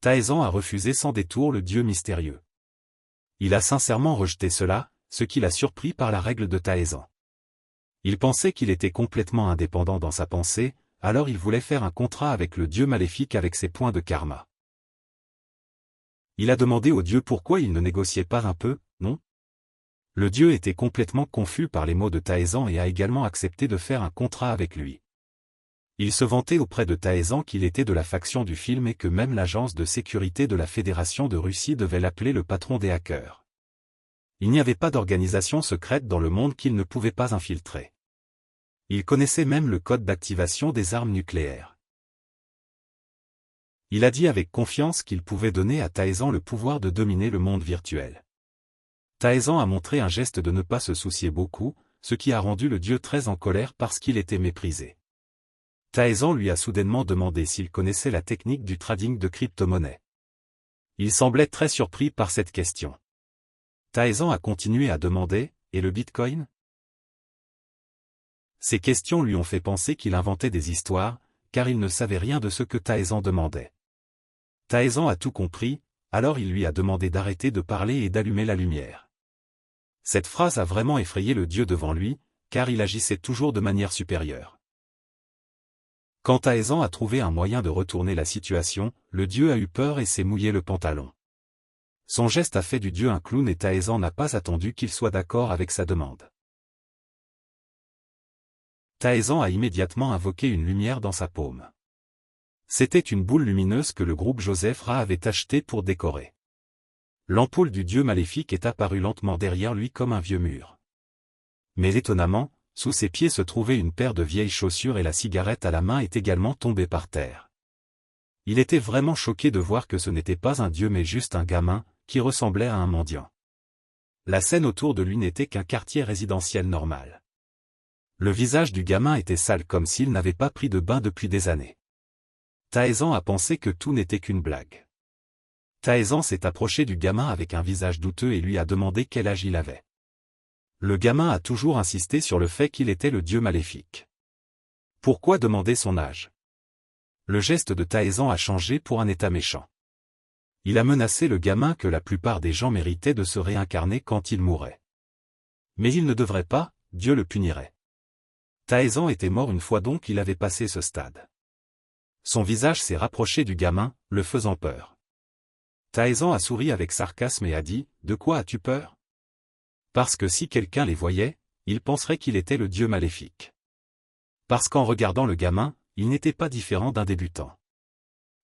Taezan a refusé sans détour le dieu mystérieux. Il a sincèrement rejeté cela, ce qui l'a surpris par la règle de Taezan. Il pensait qu'il était complètement indépendant dans sa pensée, alors il voulait faire un contrat avec le dieu maléfique avec ses points de karma. Il a demandé au dieu pourquoi il ne négociait pas un peu, non? Le dieu était complètement confus par les mots de Taezan et a également accepté de faire un contrat avec lui. Il se vantait auprès de Taezan qu'il était de la faction du film et que même l'agence de sécurité de la Fédération de Russie devait l'appeler le patron des hackers. Il n'y avait pas d'organisation secrète dans le monde qu'il ne pouvait pas infiltrer. Il connaissait même le code d'activation des armes nucléaires. Il a dit avec confiance qu'il pouvait donner à Taezan le pouvoir de dominer le monde virtuel. Taezan a montré un geste de ne pas se soucier beaucoup, ce qui a rendu le dieu très en colère parce qu'il était méprisé. Taezan lui a soudainement demandé s'il connaissait la technique du trading de crypto-monnaies. Il semblait très surpris par cette question. Taezan a continué à demander, et le Bitcoin? Ces questions lui ont fait penser qu'il inventait des histoires, car il ne savait rien de ce que Taezan demandait. Taezan a tout compris, alors il lui a demandé d'arrêter de parler et d'allumer la lumière. Cette phrase a vraiment effrayé le dieu devant lui, car il agissait toujours de manière supérieure. Quand Taezan a trouvé un moyen de retourner la situation, le dieu a eu peur et s'est mouillé le pantalon. Son geste a fait du dieu un clown et Taezan n'a pas attendu qu'il soit d'accord avec sa demande. Taezan a immédiatement invoqué une lumière dans sa paume. C'était une boule lumineuse que le groupe Joseph Ra avait achetée pour décorer. L'ampoule du dieu maléfique est apparue lentement derrière lui comme un vieux mur. Mais étonnamment, sous ses pieds se trouvait une paire de vieilles chaussures et la cigarette à la main est également tombée par terre. Il était vraiment choqué de voir que ce n'était pas un dieu mais juste un gamin, qui ressemblait à un mendiant. La scène autour de lui n'était qu'un quartier résidentiel normal. Le visage du gamin était sale comme s'il n'avait pas pris de bain depuis des années. Taezan a pensé que tout n'était qu'une blague. Taezan s'est approché du gamin avec un visage douteux et lui a demandé quel âge il avait. Le gamin a toujours insisté sur le fait qu'il était le dieu maléfique. Pourquoi demander son âge? Le geste de Taezan a changé pour un état méchant. Il a menacé le gamin que la plupart des gens méritaient de se réincarner quand ils mourraient. Mais il ne devrait pas, Dieu le punirait. Taezan était mort une fois donc il avait passé ce stade. Son visage s'est rapproché du gamin, le faisant peur. Taezan a souri avec sarcasme et a dit, « De quoi as-tu peur ?» Parce que si quelqu'un les voyait, il penserait qu'il était le dieu maléfique. Parce qu'en regardant le gamin, il n'était pas différent d'un débutant.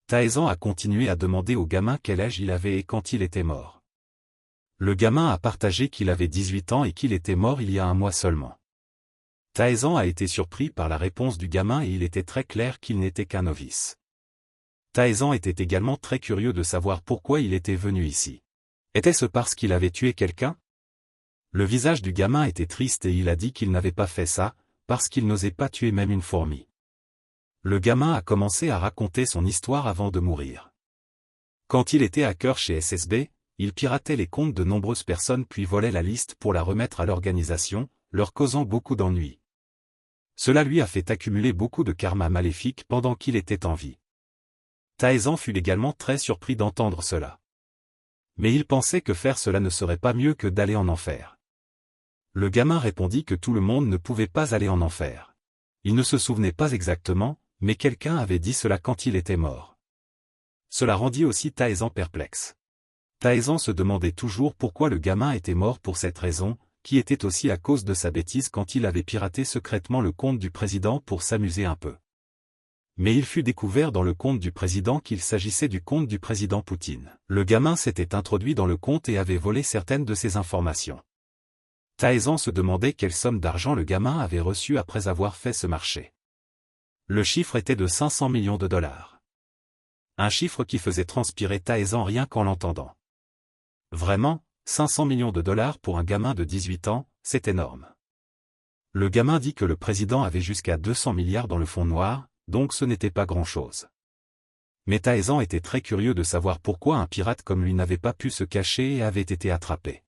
Taezan a continué à demander au gamin quel âge il avait et quand il était mort. Le gamin a partagé qu'il avait 18 ans et qu'il était mort il y a un mois seulement. Taezan a été surpris par la réponse du gamin et il était très clair qu'il n'était qu'un novice. Taezan était également très curieux de savoir pourquoi il était venu ici. Était-ce parce qu'il avait tué quelqu'un? Le visage du gamin était triste et il a dit qu'il n'avait pas fait ça, parce qu'il n'osait pas tuer même une fourmi. Le gamin a commencé à raconter son histoire avant de mourir. Quand il était hacker chez SSB, il piratait les comptes de nombreuses personnes puis volait la liste pour la remettre à l'organisation, leur causant beaucoup d'ennuis. Cela lui a fait accumuler beaucoup de karma maléfique pendant qu'il était en vie. Taezan fut également très surpris d'entendre cela. Mais il pensait que faire cela ne serait pas mieux que d'aller en enfer. Le gamin répondit que tout le monde ne pouvait pas aller en enfer. Il ne se souvenait pas exactement, mais quelqu'un avait dit cela quand il était mort. Cela rendit aussi Taezan perplexe. Taezan se demandait toujours pourquoi le gamin était mort pour cette raison, qui était aussi à cause de sa bêtise quand il avait piraté secrètement le compte du président pour s'amuser un peu. Mais il fut découvert dans le compte du président qu'il s'agissait du compte du président Poutine. Le gamin s'était introduit dans le compte et avait volé certaines de ses informations. Taezan se demandait quelle somme d'argent le gamin avait reçu après avoir fait ce marché. Le chiffre était de 500 millions de dollars. Un chiffre qui faisait transpirer Taezan rien qu'en l'entendant. Vraiment, 500 millions de dollars pour un gamin de 18 ans, c'est énorme. Le gamin dit que le président avait jusqu'à 200 milliards dans le fonds noir, donc ce n'était pas grand-chose. Mais Taezan était très curieux de savoir pourquoi un pirate comme lui n'avait pas pu se cacher et avait été attrapé.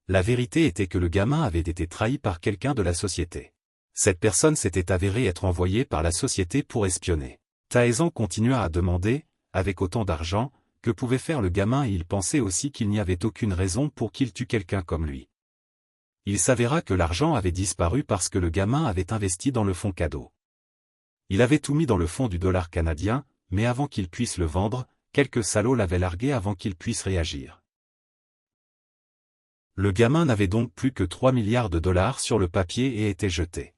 La vérité était que le gamin avait été trahi par quelqu'un de la société. Cette personne s'était avérée être envoyée par la société pour espionner. Taezan continua à demander, avec autant d'argent, que pouvait faire le gamin et il pensait aussi qu'il n'y avait aucune raison pour qu'il tue quelqu'un comme lui. Il s'avéra que l'argent avait disparu parce que le gamin avait investi dans le fonds cadeau. Il avait tout mis dans le fonds du dollar canadien, mais avant qu'il puisse le vendre, quelques salauds l'avaient largué avant qu'il puisse réagir. Le gamin n'avait donc plus que 3 milliards de dollars sur le papier et était jeté.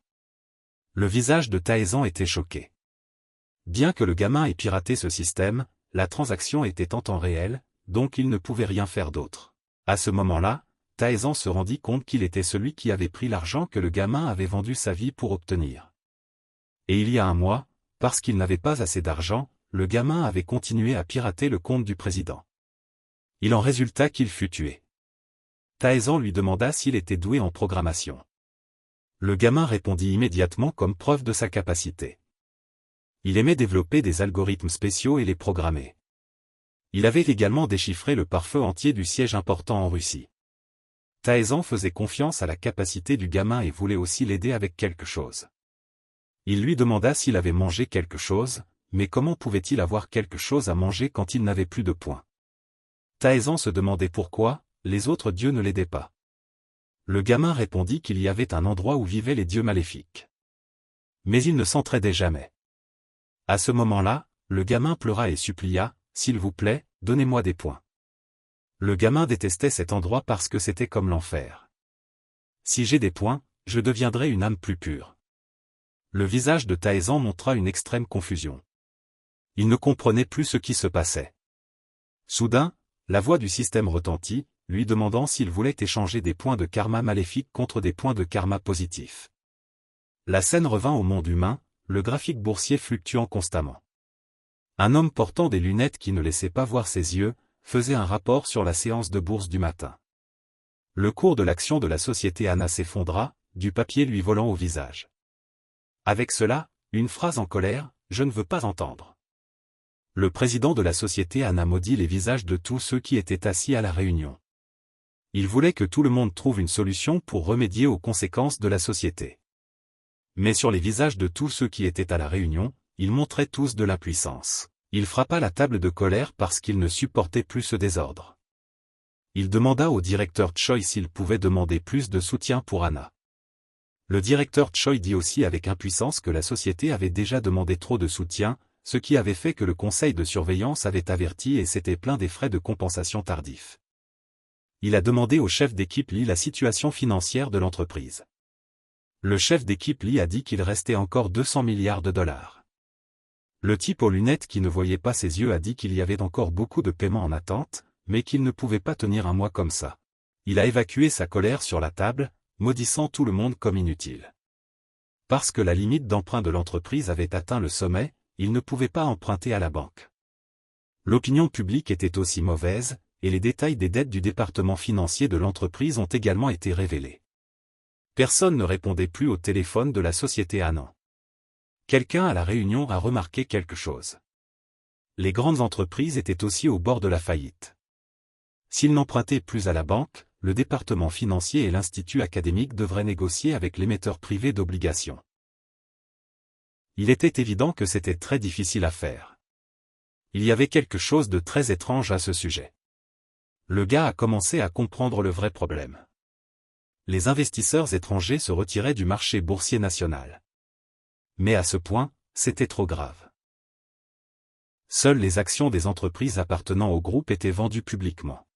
Le visage de Taezan était choqué. Bien que le gamin ait piraté ce système, la transaction était en temps réel, donc il ne pouvait rien faire d'autre. À ce moment-là, Taezan se rendit compte qu'il était celui qui avait pris l'argent que le gamin avait vendu sa vie pour obtenir. Et il y a un mois, parce qu'il n'avait pas assez d'argent, le gamin avait continué à pirater le compte du président. Il en résulta qu'il fut tué. Taezan lui demanda s'il était doué en programmation. Le gamin répondit immédiatement comme preuve de sa capacité. Il aimait développer des algorithmes spéciaux et les programmer. Il avait également déchiffré le pare-feu entier du siège important en Russie. Taezan faisait confiance à la capacité du gamin et voulait aussi l'aider avec quelque chose. Il lui demanda s'il avait mangé quelque chose, mais comment pouvait-il avoir quelque chose à manger quand il n'avait plus de points? Taezan se demandait pourquoi les autres dieux ne l'aidaient pas. Le gamin répondit qu'il y avait un endroit où vivaient les dieux maléfiques. Mais ils ne s'entraidaient jamais. À ce moment-là, le gamin pleura et supplia, « S'il vous plaît, donnez-moi des points. » Le gamin détestait cet endroit parce que c'était comme l'enfer. « Si j'ai des points, je deviendrai une âme plus pure. » Le visage de Taezan montra une extrême confusion. Il ne comprenait plus ce qui se passait. Soudain, la voix du système retentit, lui demandant s'il voulait échanger des points de karma maléfiques contre des points de karma positifs. La scène revint au monde humain, le graphique boursier fluctuant constamment. Un homme portant des lunettes qui ne laissaient pas voir ses yeux, faisait un rapport sur la séance de bourse du matin. Le cours de l'action de la société ANA s'effondra, du papier lui volant au visage. Avec cela, une phrase en colère, « Je ne veux pas entendre. » Le président de la société ANA maudit les visages de tous ceux qui étaient assis à la réunion. Il voulait que tout le monde trouve une solution pour remédier aux conséquences de la société. Mais sur les visages de tous ceux qui étaient à la réunion, ils montraient tous de l'impuissance. Il frappa la table de colère parce qu'il ne supportait plus ce désordre. Il demanda au directeur Choi s'il pouvait demander plus de soutien pour Anna. Le directeur Choi dit aussi avec impuissance que la société avait déjà demandé trop de soutien, ce qui avait fait que le conseil de surveillance avait averti et s'était plaint des frais de compensation tardifs. Il a demandé au chef d'équipe Lee la situation financière de l'entreprise. Le chef d'équipe Lee a dit qu'il restait encore 200 milliards de dollars. Le type aux lunettes qui ne voyait pas ses yeux a dit qu'il y avait encore beaucoup de paiements en attente, mais qu'il ne pouvait pas tenir un mois comme ça. Il a évacué sa colère sur la table, maudissant tout le monde comme inutile. Parce que la limite d'emprunt de l'entreprise avait atteint le sommet, il ne pouvait pas emprunter à la banque. L'opinion publique était aussi mauvaise, et les détails des dettes du département financier de l'entreprise ont également été révélés. Personne ne répondait plus au téléphone de la société ANA. Quelqu'un à la réunion a remarqué quelque chose. Les grandes entreprises étaient aussi au bord de la faillite. S'ils n'empruntaient plus à la banque, le département financier et l'institut académique devraient négocier avec l'émetteur privé d'obligations. Il était évident que c'était très difficile à faire. Il y avait quelque chose de très étrange à ce sujet. Le gars a commencé à comprendre le vrai problème. Les investisseurs étrangers se retiraient du marché boursier national. Mais à ce point, c'était trop grave. Seules les actions des entreprises appartenant au groupe étaient vendues publiquement.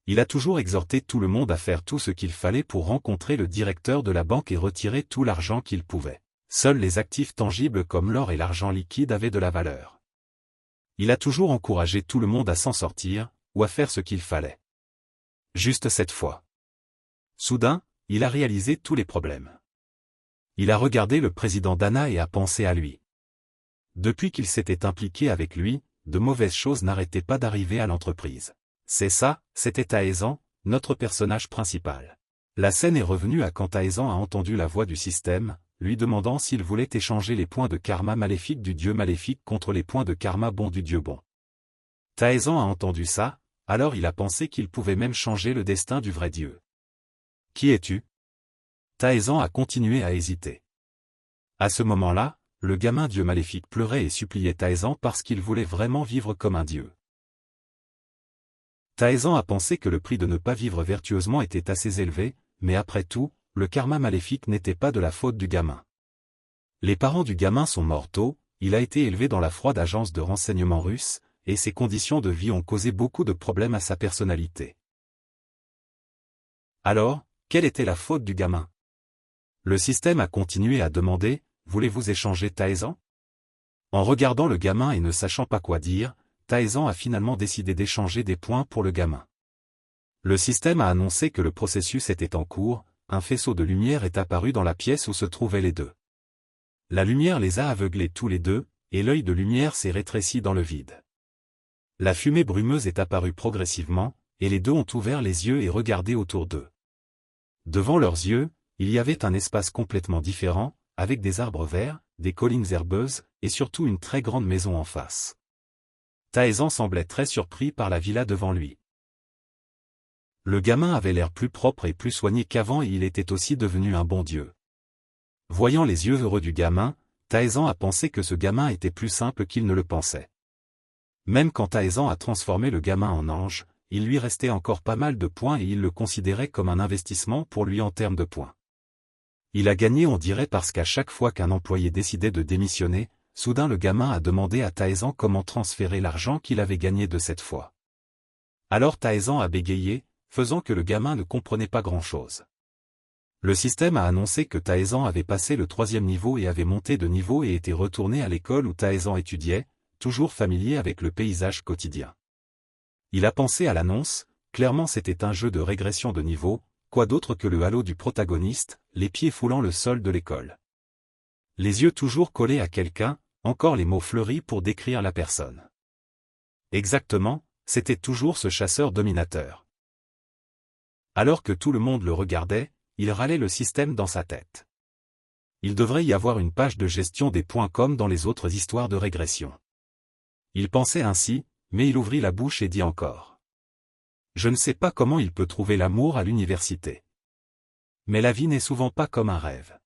Il a toujours exhorté tout le monde à faire tout ce qu'il fallait pour rencontrer le directeur de la banque et retirer tout l'argent qu'il pouvait. Seuls les actifs tangibles comme l'or et l'argent liquide avaient de la valeur. Il a toujours encouragé tout le monde à s'en sortir, ou à faire ce qu'il fallait. Juste cette fois. Soudain, il a réalisé tous les problèmes. Il a regardé le président d'ANA et a pensé à lui. Depuis qu'il s'était impliqué avec lui, de mauvaises choses n'arrêtaient pas d'arriver à l'entreprise. C'est ça, c'était Taezan, notre personnage principal. La scène est revenue à quand Taezan a entendu la voix du système, lui demandant s'il voulait échanger les points de karma maléfique du dieu maléfique contre les points de karma bon du dieu bon. Taezan a entendu ça, alors il a pensé qu'il pouvait même changer le destin du vrai dieu. Qui es-tu? Taezan a continué à hésiter. À ce moment-là, le gamin dieu maléfique pleurait et suppliait Taezan parce qu'il voulait vraiment vivre comme un dieu. Taezan a pensé que le prix de ne pas vivre vertueusement était assez élevé, mais après tout, le karma maléfique n'était pas de la faute du gamin. Les parents du gamin sont morts tôt, il a été élevé dans la froide agence de renseignement russe, et ses conditions de vie ont causé beaucoup de problèmes à sa personnalité. Alors, quelle était la faute du gamin? Le système a continué à demander, « Voulez-vous échanger Taezan ?» En regardant le gamin et ne sachant pas quoi dire, Taezan a finalement décidé d'échanger des points pour le gamin. Le système a annoncé que le processus était en cours, un faisceau de lumière est apparu dans la pièce où se trouvaient les deux. La lumière les a aveuglés tous les deux, et l'œil de lumière s'est rétréci dans le vide. La fumée brumeuse est apparue progressivement, et les deux ont ouvert les yeux et regardé autour d'eux. Devant leurs yeux, il y avait un espace complètement différent, avec des arbres verts, des collines herbeuses, et surtout une très grande maison en face. Taezan semblait très surpris par la villa devant lui. Le gamin avait l'air plus propre et plus soigné qu'avant et il était aussi devenu un bon dieu. Voyant les yeux heureux du gamin, Taezan a pensé que ce gamin était plus simple qu'il ne le pensait. Même quand Taezan a transformé le gamin en ange, il lui restait encore pas mal de points et il le considérait comme un investissement pour lui en termes de points. Il a gagné on dirait parce qu'à chaque fois qu'un employé décidait de démissionner, soudain le gamin a demandé à Taezan comment transférer l'argent qu'il avait gagné de cette fois. Alors Taezan a bégayé, faisant que le gamin ne comprenait pas grand-chose. Le système a annoncé que Taezan avait passé le 3e niveau et avait monté de niveau et était retourné à l'école où Taezan étudiait, toujours familier avec le paysage quotidien. Il a pensé à l'annonce, clairement c'était un jeu de régression de niveau, quoi d'autre que le halo du protagoniste, les pieds foulant le sol de l'école. Les yeux toujours collés à quelqu'un, encore les mots fleuris pour décrire la personne. Exactement, c'était toujours ce chasseur dominateur. Alors que tout le monde le regardait, il râlait le système dans sa tête. Il devrait y avoir une page de gestion des points comme dans les autres histoires de régression. Il pensait ainsi, mais il ouvrit la bouche et dit encore. Je ne sais pas comment il peut trouver l'amour à l'université. Mais la vie n'est souvent pas comme un rêve.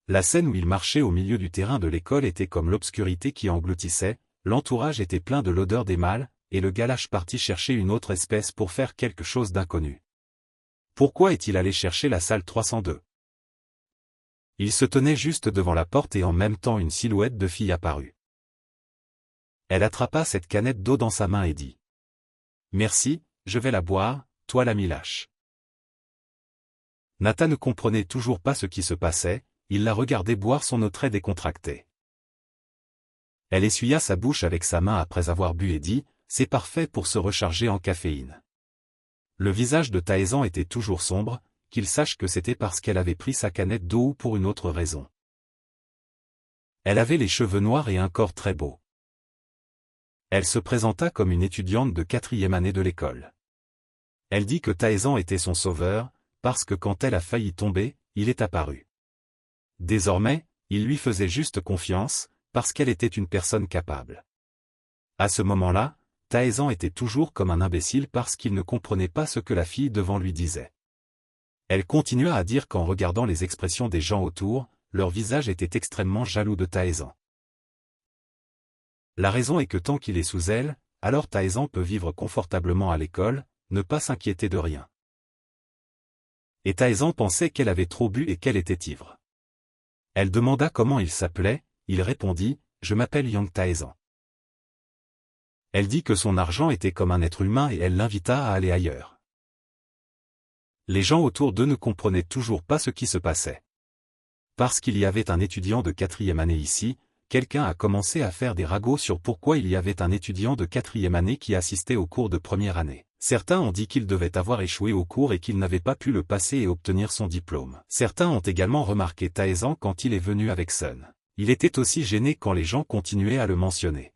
La scène où il marchait au milieu du terrain de l'école était comme l'obscurité qui engloutissait, l'entourage était plein de l'odeur des mâles, et le galache partit chercher une autre espèce pour faire quelque chose d'inconnu. Pourquoi est-il allé chercher la salle 302? Il se tenait juste devant la porte et en même temps une silhouette de fille apparut. Elle attrapa cette canette d'eau dans sa main et dit. Merci, je vais la boire, toi l'ami lâche. Nathan ne comprenait toujours pas ce qui se passait, il la regardait boire son eau très décontractée. Elle essuya sa bouche avec sa main après avoir bu et dit, c'est parfait pour se recharger en caféine. Le visage de Taezan était toujours sombre, qu'il sache que c'était parce qu'elle avait pris sa canette d'eau ou pour une autre raison. Elle avait les cheveux noirs et un corps très beau. Elle se présenta comme une étudiante de 4e année de l'école. Elle dit que Taezan était son sauveur, parce que quand elle a failli tomber, il est apparu. Désormais, il lui faisait juste confiance, parce qu'elle était une personne capable. À ce moment-là, Taezan était toujours comme un imbécile parce qu'il ne comprenait pas ce que la fille devant lui disait. Elle continua à dire qu'en regardant les expressions des gens autour, leur visage était extrêmement jaloux de Taezan. La raison est que tant qu'il est sous elle, alors Taezan peut vivre confortablement à l'école, ne pas s'inquiéter de rien. Et Taezan pensait qu'elle avait trop bu et qu'elle était ivre. Elle demanda comment il s'appelait, il répondit, je m'appelle Yang Taezan. Elle dit que son argent était comme un être humain et elle l'invita à aller ailleurs. Les gens autour d'eux ne comprenaient toujours pas ce qui se passait. Parce qu'il y avait un étudiant de 4e année ici, quelqu'un a commencé à faire des ragots sur pourquoi il y avait un étudiant de 4e année qui assistait au cours de 1re année. Certains ont dit qu'il devait avoir échoué au cours et qu'il n'avait pas pu le passer et obtenir son diplôme. Certains ont également remarqué Taezan quand il est venu avec Sun. Il était aussi gêné quand les gens continuaient à le mentionner.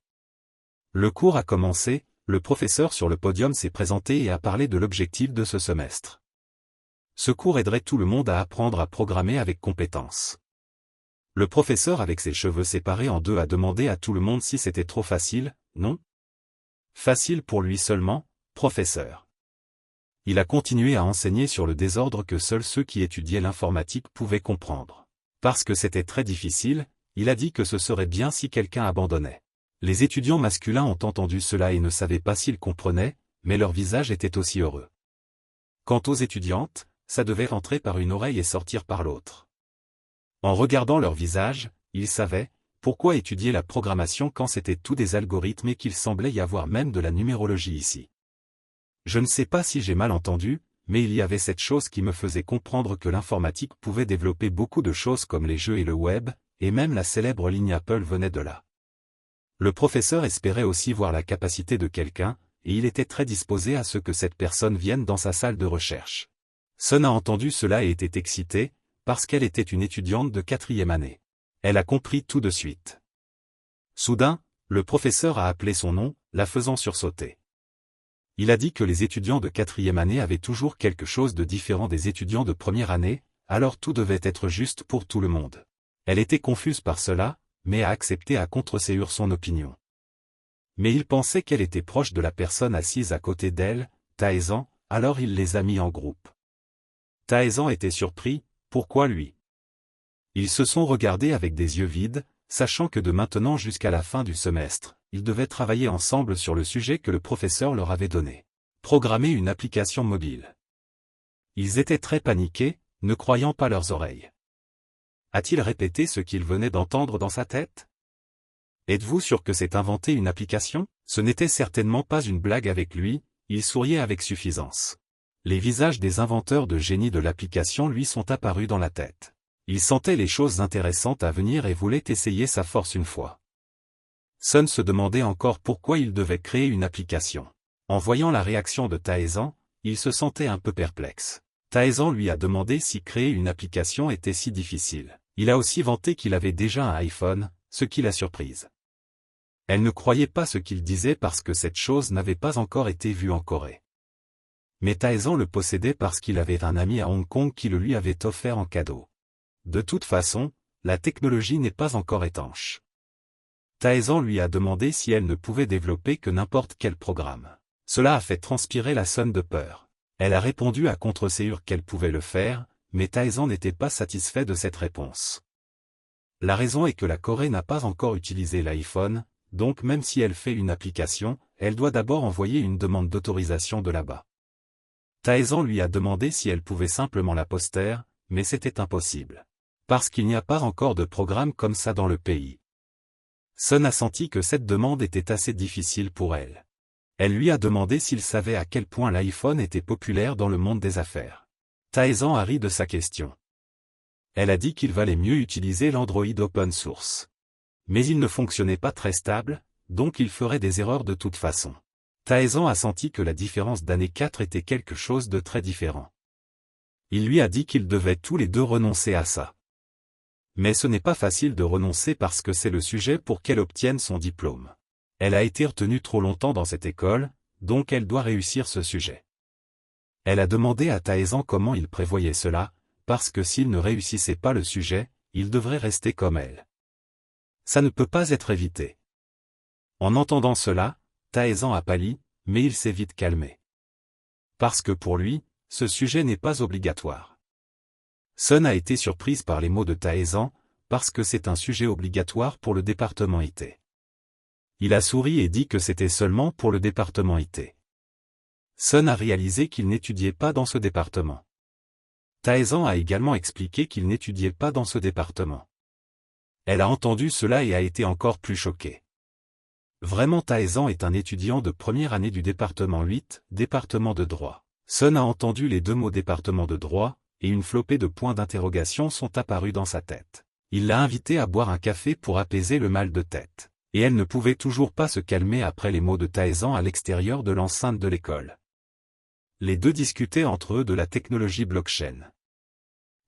Le cours a commencé, le professeur sur le podium s'est présenté et a parlé de l'objectif de ce semestre. Ce cours aiderait tout le monde à apprendre à programmer avec compétence. Le professeur avec ses cheveux séparés en deux a demandé à tout le monde si c'était trop facile, non? Facile pour lui seulement, professeur. Il a continué à enseigner sur le désordre que seuls ceux qui étudiaient l'informatique pouvaient comprendre. Parce que c'était très difficile, il a dit que ce serait bien si quelqu'un abandonnait. Les étudiants masculins ont entendu cela et ne savaient pas s'ils comprenaient, mais leur visage était aussi heureux. Quant aux étudiantes, ça devait rentrer par une oreille et sortir par l'autre. En regardant leur visage, ils savaient pourquoi étudier la programmation quand c'était tout des algorithmes et qu'il semblait y avoir même de la numérologie ici. Je ne sais pas si j'ai mal entendu, mais il y avait cette chose qui me faisait comprendre que l'informatique pouvait développer beaucoup de choses comme les jeux et le web, et même la célèbre ligne Apple venait de là. Le professeur espérait aussi voir la capacité de quelqu'un, et il était très disposé à ce que cette personne vienne dans sa salle de recherche. Sun a entendu cela et était excitée, parce qu'elle était une étudiante de 4e année. Elle a compris tout de suite. Soudain, le professeur a appelé son nom, la faisant sursauter. Il a dit que les étudiants de 4e année avaient toujours quelque chose de différent des étudiants de 1re année, alors tout devait être juste pour tout le monde. Elle était confuse par cela, mais a accepté à contre-séure son opinion. Mais il pensait qu'elle était proche de la personne assise à côté d'elle, Taezan, alors il les a mis en groupe. Taezan était surpris, pourquoi lui? Ils se sont regardés avec des yeux vides, sachant que de maintenant jusqu'à la fin du semestre, ils devaient travailler ensemble sur le sujet que le professeur leur avait donné. Programmer une application mobile. Ils étaient très paniqués, ne croyant pas leurs oreilles. A-t-il répété ce qu'il venait d'entendre dans sa tête? Êtes-vous sûr que c'est inventer une application? Ce n'était certainement pas une blague avec lui, il souriait avec suffisance. Les visages des inventeurs de génie de l'application lui sont apparus dans la tête. Il sentait les choses intéressantes à venir et voulait essayer sa force une fois. Sun se demandait encore pourquoi il devait créer une application. En voyant la réaction de Taezan, il se sentait un peu perplexe. Taezan lui a demandé si créer une application était si difficile. Il a aussi vanté qu'il avait déjà un iPhone, ce qui l'a surprise. Elle ne croyait pas ce qu'il disait parce que cette chose n'avait pas encore été vue en Corée. Mais Taezan le possédait parce qu'il avait un ami à Hong Kong qui le lui avait offert en cadeau. De toute façon, la technologie n'est pas encore étanche. Taezan lui a demandé si elle ne pouvait développer que n'importe quel programme. Cela a fait transpirer la Sun de peur. Elle a répondu à contre-séure qu'elle pouvait le faire, mais Taezan n'était pas satisfait de cette réponse. La raison est que la Corée n'a pas encore utilisé l'iPhone, donc même si elle fait une application, elle doit d'abord envoyer une demande d'autorisation de là-bas. Taezan lui a demandé si elle pouvait simplement la poster, mais c'était impossible. Parce qu'il n'y a pas encore de programme comme ça dans le pays. Sun a senti que cette demande était assez difficile pour elle. Elle lui a demandé s'il savait à quel point l'iPhone était populaire dans le monde des affaires. Taezan a ri de sa question. Elle a dit qu'il valait mieux utiliser l'Android open source. Mais il ne fonctionnait pas très stable, donc il ferait des erreurs de toute façon. Taezan a senti que la différence d'année 4 était quelque chose de très différent. Il lui a dit qu'ils devaient tous les deux renoncer à ça. Mais ce n'est pas facile de renoncer parce que c'est le sujet pour qu'elle obtienne son diplôme. Elle a été retenue trop longtemps dans cette école, donc elle doit réussir ce sujet. Elle a demandé à Taezan comment il prévoyait cela, parce que s'il ne réussissait pas le sujet, il devrait rester comme elle. Ça ne peut pas être évité. En entendant cela, Taezan a pâli, mais il s'est vite calmé. Parce que pour lui, ce sujet n'est pas obligatoire. Sun a été surprise par les mots de Taezan, parce que c'est un sujet obligatoire pour le département IT. Il a souri et dit que c'était seulement pour le département IT. Sun a réalisé qu'il n'étudiait pas dans ce département. Taezan a également expliqué qu'il n'étudiait pas dans ce département. Elle a entendu cela et a été encore plus choquée. Vraiment Taezan est un étudiant de 1re année du département 8, département de droit. Sun a entendu les deux mots département de droit, et une flopée de points d'interrogation sont apparus dans sa tête. Il l'a invitée à boire un café pour apaiser le mal de tête. Et elle ne pouvait toujours pas se calmer après les mots de Taezan à l'extérieur de l'enceinte de l'école. Les deux discutaient entre eux de la technologie blockchain.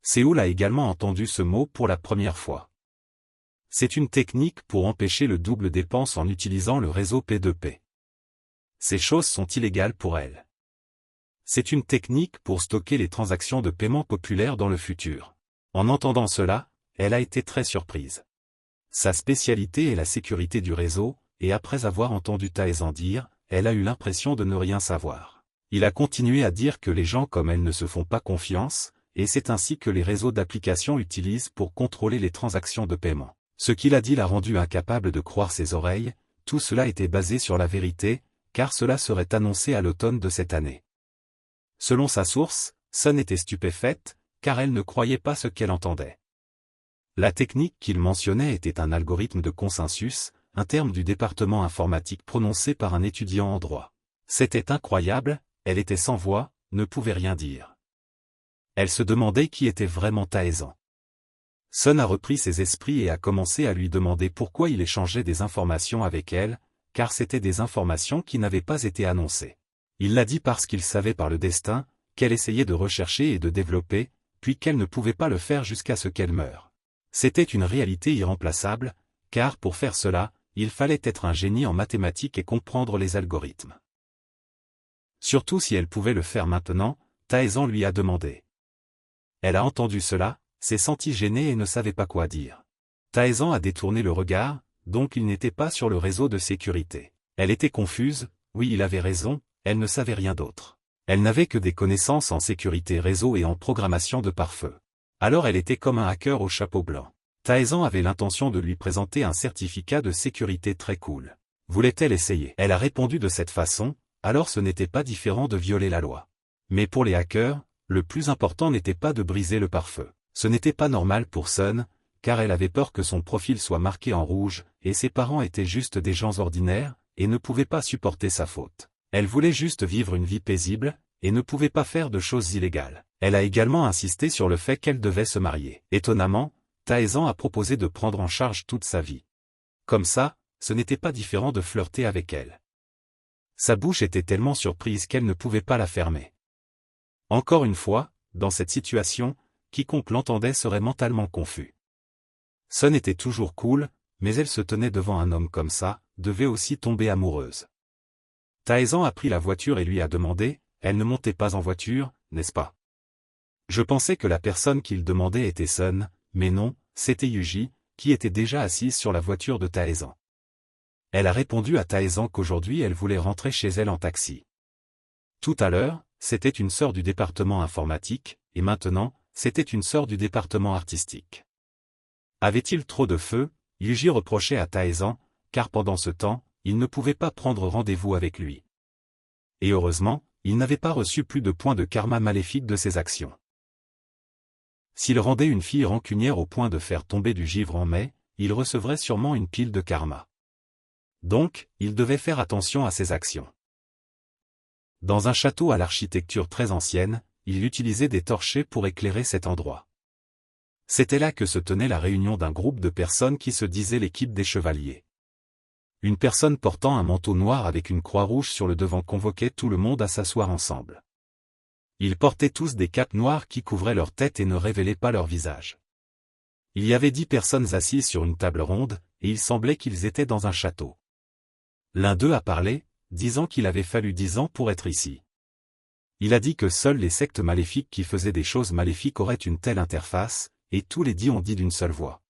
Séoul a également entendu ce mot pour la première fois. C'est une technique pour empêcher le double dépense en utilisant le réseau P2P. Ces choses sont illégales pour elle. C'est une technique pour stocker les transactions de paiement populaires dans le futur. En entendant cela, elle a été très surprise. Sa spécialité est la sécurité du réseau, et après avoir entendu Taezan dire, elle a eu l'impression de ne rien savoir. Il a continué à dire que les gens comme elle ne se font pas confiance, et c'est ainsi que les réseaux d'applications utilisent pour contrôler les transactions de paiement. Ce qu'il a dit l'a rendu incapable de croire ses oreilles, tout cela était basé sur la vérité, car cela serait annoncé à l'automne de cette année. Selon sa source, Sun était stupéfaite, car elle ne croyait pas ce qu'elle entendait. La technique qu'il mentionnait était un algorithme de consensus, un terme du département informatique prononcé par un étudiant en droit. C'était incroyable, elle était sans voix, ne pouvait rien dire. Elle se demandait qui était vraiment Taezan. Sun a repris ses esprits et a commencé à lui demander pourquoi il échangeait des informations avec elle, car c'étaient des informations qui n'avaient pas été annoncées. Il l'a dit parce qu'il savait par le destin, qu'elle essayait de rechercher et de développer, puis qu'elle ne pouvait pas le faire jusqu'à ce qu'elle meure. C'était une réalité irremplaçable, car pour faire cela, il fallait être un génie en mathématiques et comprendre les algorithmes. Surtout si elle pouvait le faire maintenant, Taezan lui a demandé. Elle a entendu cela, s'est sentie gênée et ne savait pas quoi dire. Taezan a détourné le regard, donc il n'était pas sur le réseau de sécurité. Elle était confuse, oui il avait raison, elle ne savait rien d'autre. Elle n'avait que des connaissances en sécurité réseau et en programmation de pare-feu. Alors elle était comme un hacker au chapeau blanc. Taezan avait l'intention de lui présenter un certificat de sécurité très cool. Voulait-elle essayer? Elle a répondu de cette façon, alors ce n'était pas différent de violer la loi. Mais pour les hackers, le plus important n'était pas de briser le pare-feu. Ce n'était pas normal pour Sun, car elle avait peur que son profil soit marqué en rouge, et ses parents étaient juste des gens ordinaires, et ne pouvaient pas supporter sa faute. Elle voulait juste vivre une vie paisible, et ne pouvait pas faire de choses illégales. Elle a également insisté sur le fait qu'elle devait se marier. Étonnamment, Taezan a proposé de prendre en charge toute sa vie. Comme ça, ce n'était pas différent de flirter avec elle. Sa bouche était tellement surprise qu'elle ne pouvait pas la fermer. Encore une fois, dans cette situation, quiconque l'entendait serait mentalement confus. Sun était toujours cool, mais elle se tenait devant un homme comme ça, devait aussi tomber amoureuse. Taezan a pris la voiture et lui a demandé, elle ne montait pas en voiture, n'est-ce pas? Je pensais que la personne qu'il demandait était Sun, mais non, c'était Yuji, qui était déjà assise sur la voiture de Taezan. Elle a répondu à Taezan qu'aujourd'hui elle voulait rentrer chez elle en taxi. Tout à l'heure, c'était une sœur du département informatique, et maintenant, c'était une sœur du département artistique. Avait-il trop de feu? Yuji reprochait à Taezan, car pendant ce temps, il ne pouvait pas prendre rendez-vous avec lui. Et heureusement, il n'avait pas reçu plus de points de karma maléfique de ses actions. S'il rendait une fille rancunière au point de faire tomber du givre en mai, il recevrait sûrement une pile de karma. Donc, il devait faire attention à ses actions. Dans un château à l'architecture très ancienne, il utilisait des torchets pour éclairer cet endroit. C'était là que se tenait la réunion d'un groupe de personnes qui se disaient l'équipe des chevaliers. Une personne portant un manteau noir avec une croix rouge sur le devant convoquait tout le monde à s'asseoir ensemble. Ils portaient tous des capes noires qui couvraient leur tête et ne révélaient pas leur visage. Il y avait 10 personnes assises sur une table ronde, et il semblait qu'ils étaient dans un château. L'un d'eux a parlé, disant qu'il avait fallu 10 ans pour être ici. Il a dit que seules les sectes maléfiques qui faisaient des choses maléfiques auraient une telle interface, et tous les 10 ont dit d'une seule voix.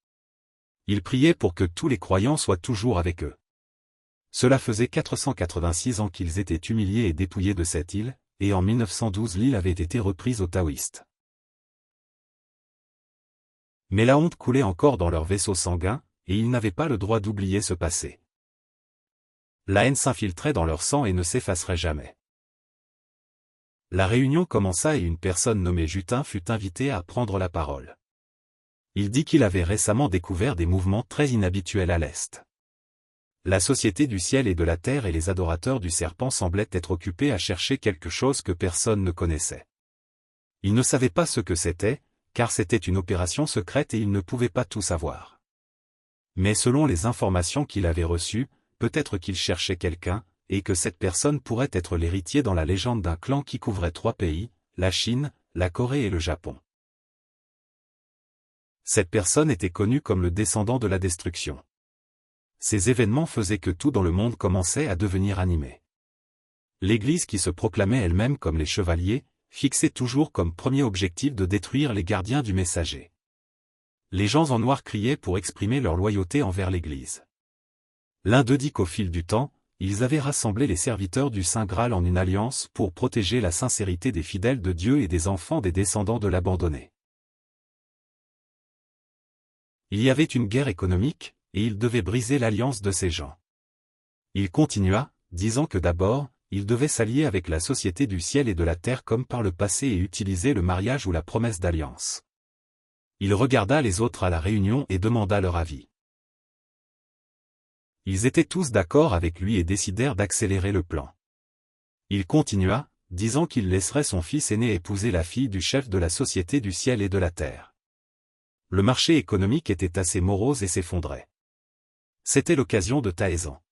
Il priait pour que tous les croyants soient toujours avec eux. Cela faisait 486 ans qu'ils étaient humiliés et dépouillés de cette île, et en 1912 l'île avait été reprise aux taoïstes. Mais la honte coulait encore dans leur vaisseau sanguin, et ils n'avaient pas le droit d'oublier ce passé. La haine s'infiltrait dans leur sang et ne s'effacerait jamais. La réunion commença et une personne nommée Jutin fut invitée à prendre la parole. Il dit qu'il avait récemment découvert des mouvements très inhabituels à l'Est. La société du ciel et de la terre et les adorateurs du serpent semblaient être occupés à chercher quelque chose que personne ne connaissait. Ils ne savaient pas ce que c'était, car c'était une opération secrète et ils ne pouvaient pas tout savoir. Mais selon les informations qu'il avait reçues, peut-être qu'il cherchait quelqu'un, et que cette personne pourrait être l'héritier dans la légende d'un clan qui couvrait 3 pays, la Chine, la Corée et le Japon. Cette personne était connue comme le descendant de la destruction. Ces événements faisaient que tout dans le monde commençait à devenir animé. L'Église qui se proclamait elle-même comme les chevaliers, fixait toujours comme premier objectif de détruire les gardiens du messager. Les gens en noir criaient pour exprimer leur loyauté envers l'Église. L'un d'eux dit qu'au fil du temps, ils avaient rassemblé les serviteurs du Saint Graal en une alliance pour protéger la sincérité des fidèles de Dieu et des enfants des descendants de l'abandonné. Il y avait une guerre économique, et il devait briser l'alliance de ces gens. Il continua, disant que d'abord, il devait s'allier avec la société du ciel et de la terre comme par le passé et utiliser le mariage ou la promesse d'alliance. Il regarda les autres à la réunion et demanda leur avis. Ils étaient tous d'accord avec lui et décidèrent d'accélérer le plan. Il continua, disant qu'il laisserait son fils aîné épouser la fille du chef de la société du ciel et de la terre. Le marché économique était assez morose et s'effondrait. C'était l'occasion de Taezan.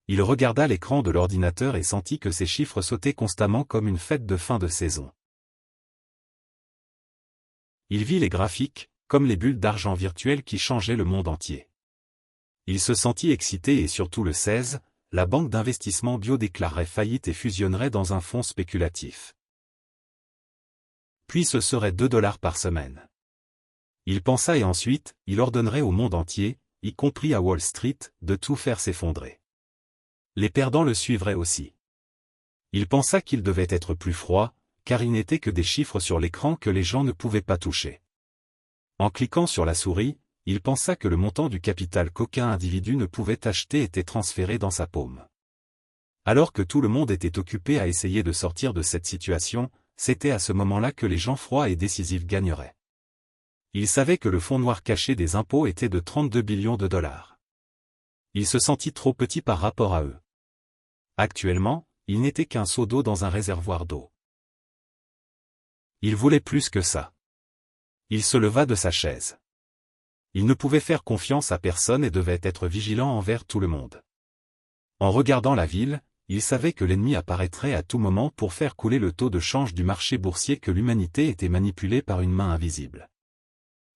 Il regarda l'écran de l'ordinateur et sentit que ses chiffres sautaient constamment comme une fête de fin de saison. Il vit les graphiques, comme les bulles d'argent virtuelles qui changeaient le monde entier. Il se sentit excité et surtout le 16, la banque d'investissement bio déclarerait faillite et fusionnerait dans un fonds spéculatif. Puis ce serait $2 par semaine. Il pensa et ensuite, il ordonnerait au monde entier, y compris à Wall Street, de tout faire s'effondrer. Les perdants le suivraient aussi. Il pensa qu'il devait être plus froid, car il n'était que des chiffres sur l'écran que les gens ne pouvaient pas toucher. En cliquant sur la souris, il pensa que le montant du capital qu'aucun individu ne pouvait acheter était transféré dans sa paume. Alors que tout le monde était occupé à essayer de sortir de cette situation, c'était à ce moment-là que les gens froids et décisifs gagneraient. Il savait que le fonds noir caché des impôts était de 32 billions de dollars. Il se sentit trop petit par rapport à eux. Actuellement, il n'était qu'un seau d'eau dans un réservoir d'eau. Il voulait plus que ça. Il se leva de sa chaise. Il ne pouvait faire confiance à personne et devait être vigilant envers tout le monde. En regardant la ville, il savait que l'ennemi apparaîtrait à tout moment pour faire couler le taux de change du marché boursier que l'humanité était manipulée par une main invisible.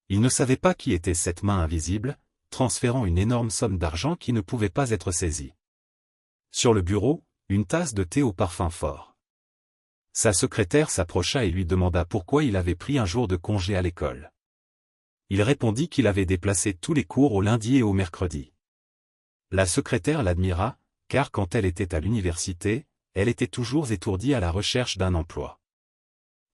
Il ne savait pas qui était cette main invisible, transférant une énorme somme d'argent qui ne pouvait pas être saisie. Sur le bureau, une tasse de thé au parfum fort. Sa secrétaire s'approcha et lui demanda pourquoi il avait pris un jour de congé à l'école. Il répondit qu'il avait déplacé tous les cours au lundi et au mercredi. La secrétaire l'admira, car quand elle était à l'université, elle était toujours étourdie à la recherche d'un emploi.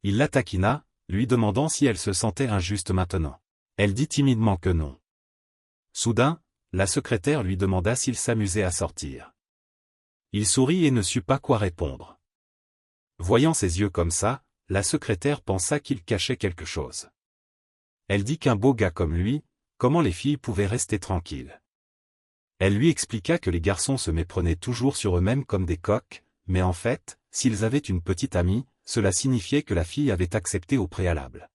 Il la taquina, lui demandant si elle se sentait injuste maintenant. Elle dit timidement que non. Soudain, la secrétaire lui demanda s'il s'amusait à sortir. Il sourit et ne sut pas quoi répondre. Voyant ses yeux comme ça, la secrétaire pensa qu'il cachait quelque chose. Elle dit qu'un beau gars comme lui, comment les filles pouvaient rester tranquilles. Elle lui expliqua que les garçons se méprenaient toujours sur eux-mêmes comme des coqs, mais en fait, s'ils avaient une petite amie, cela signifiait que la fille avait accepté au préalable.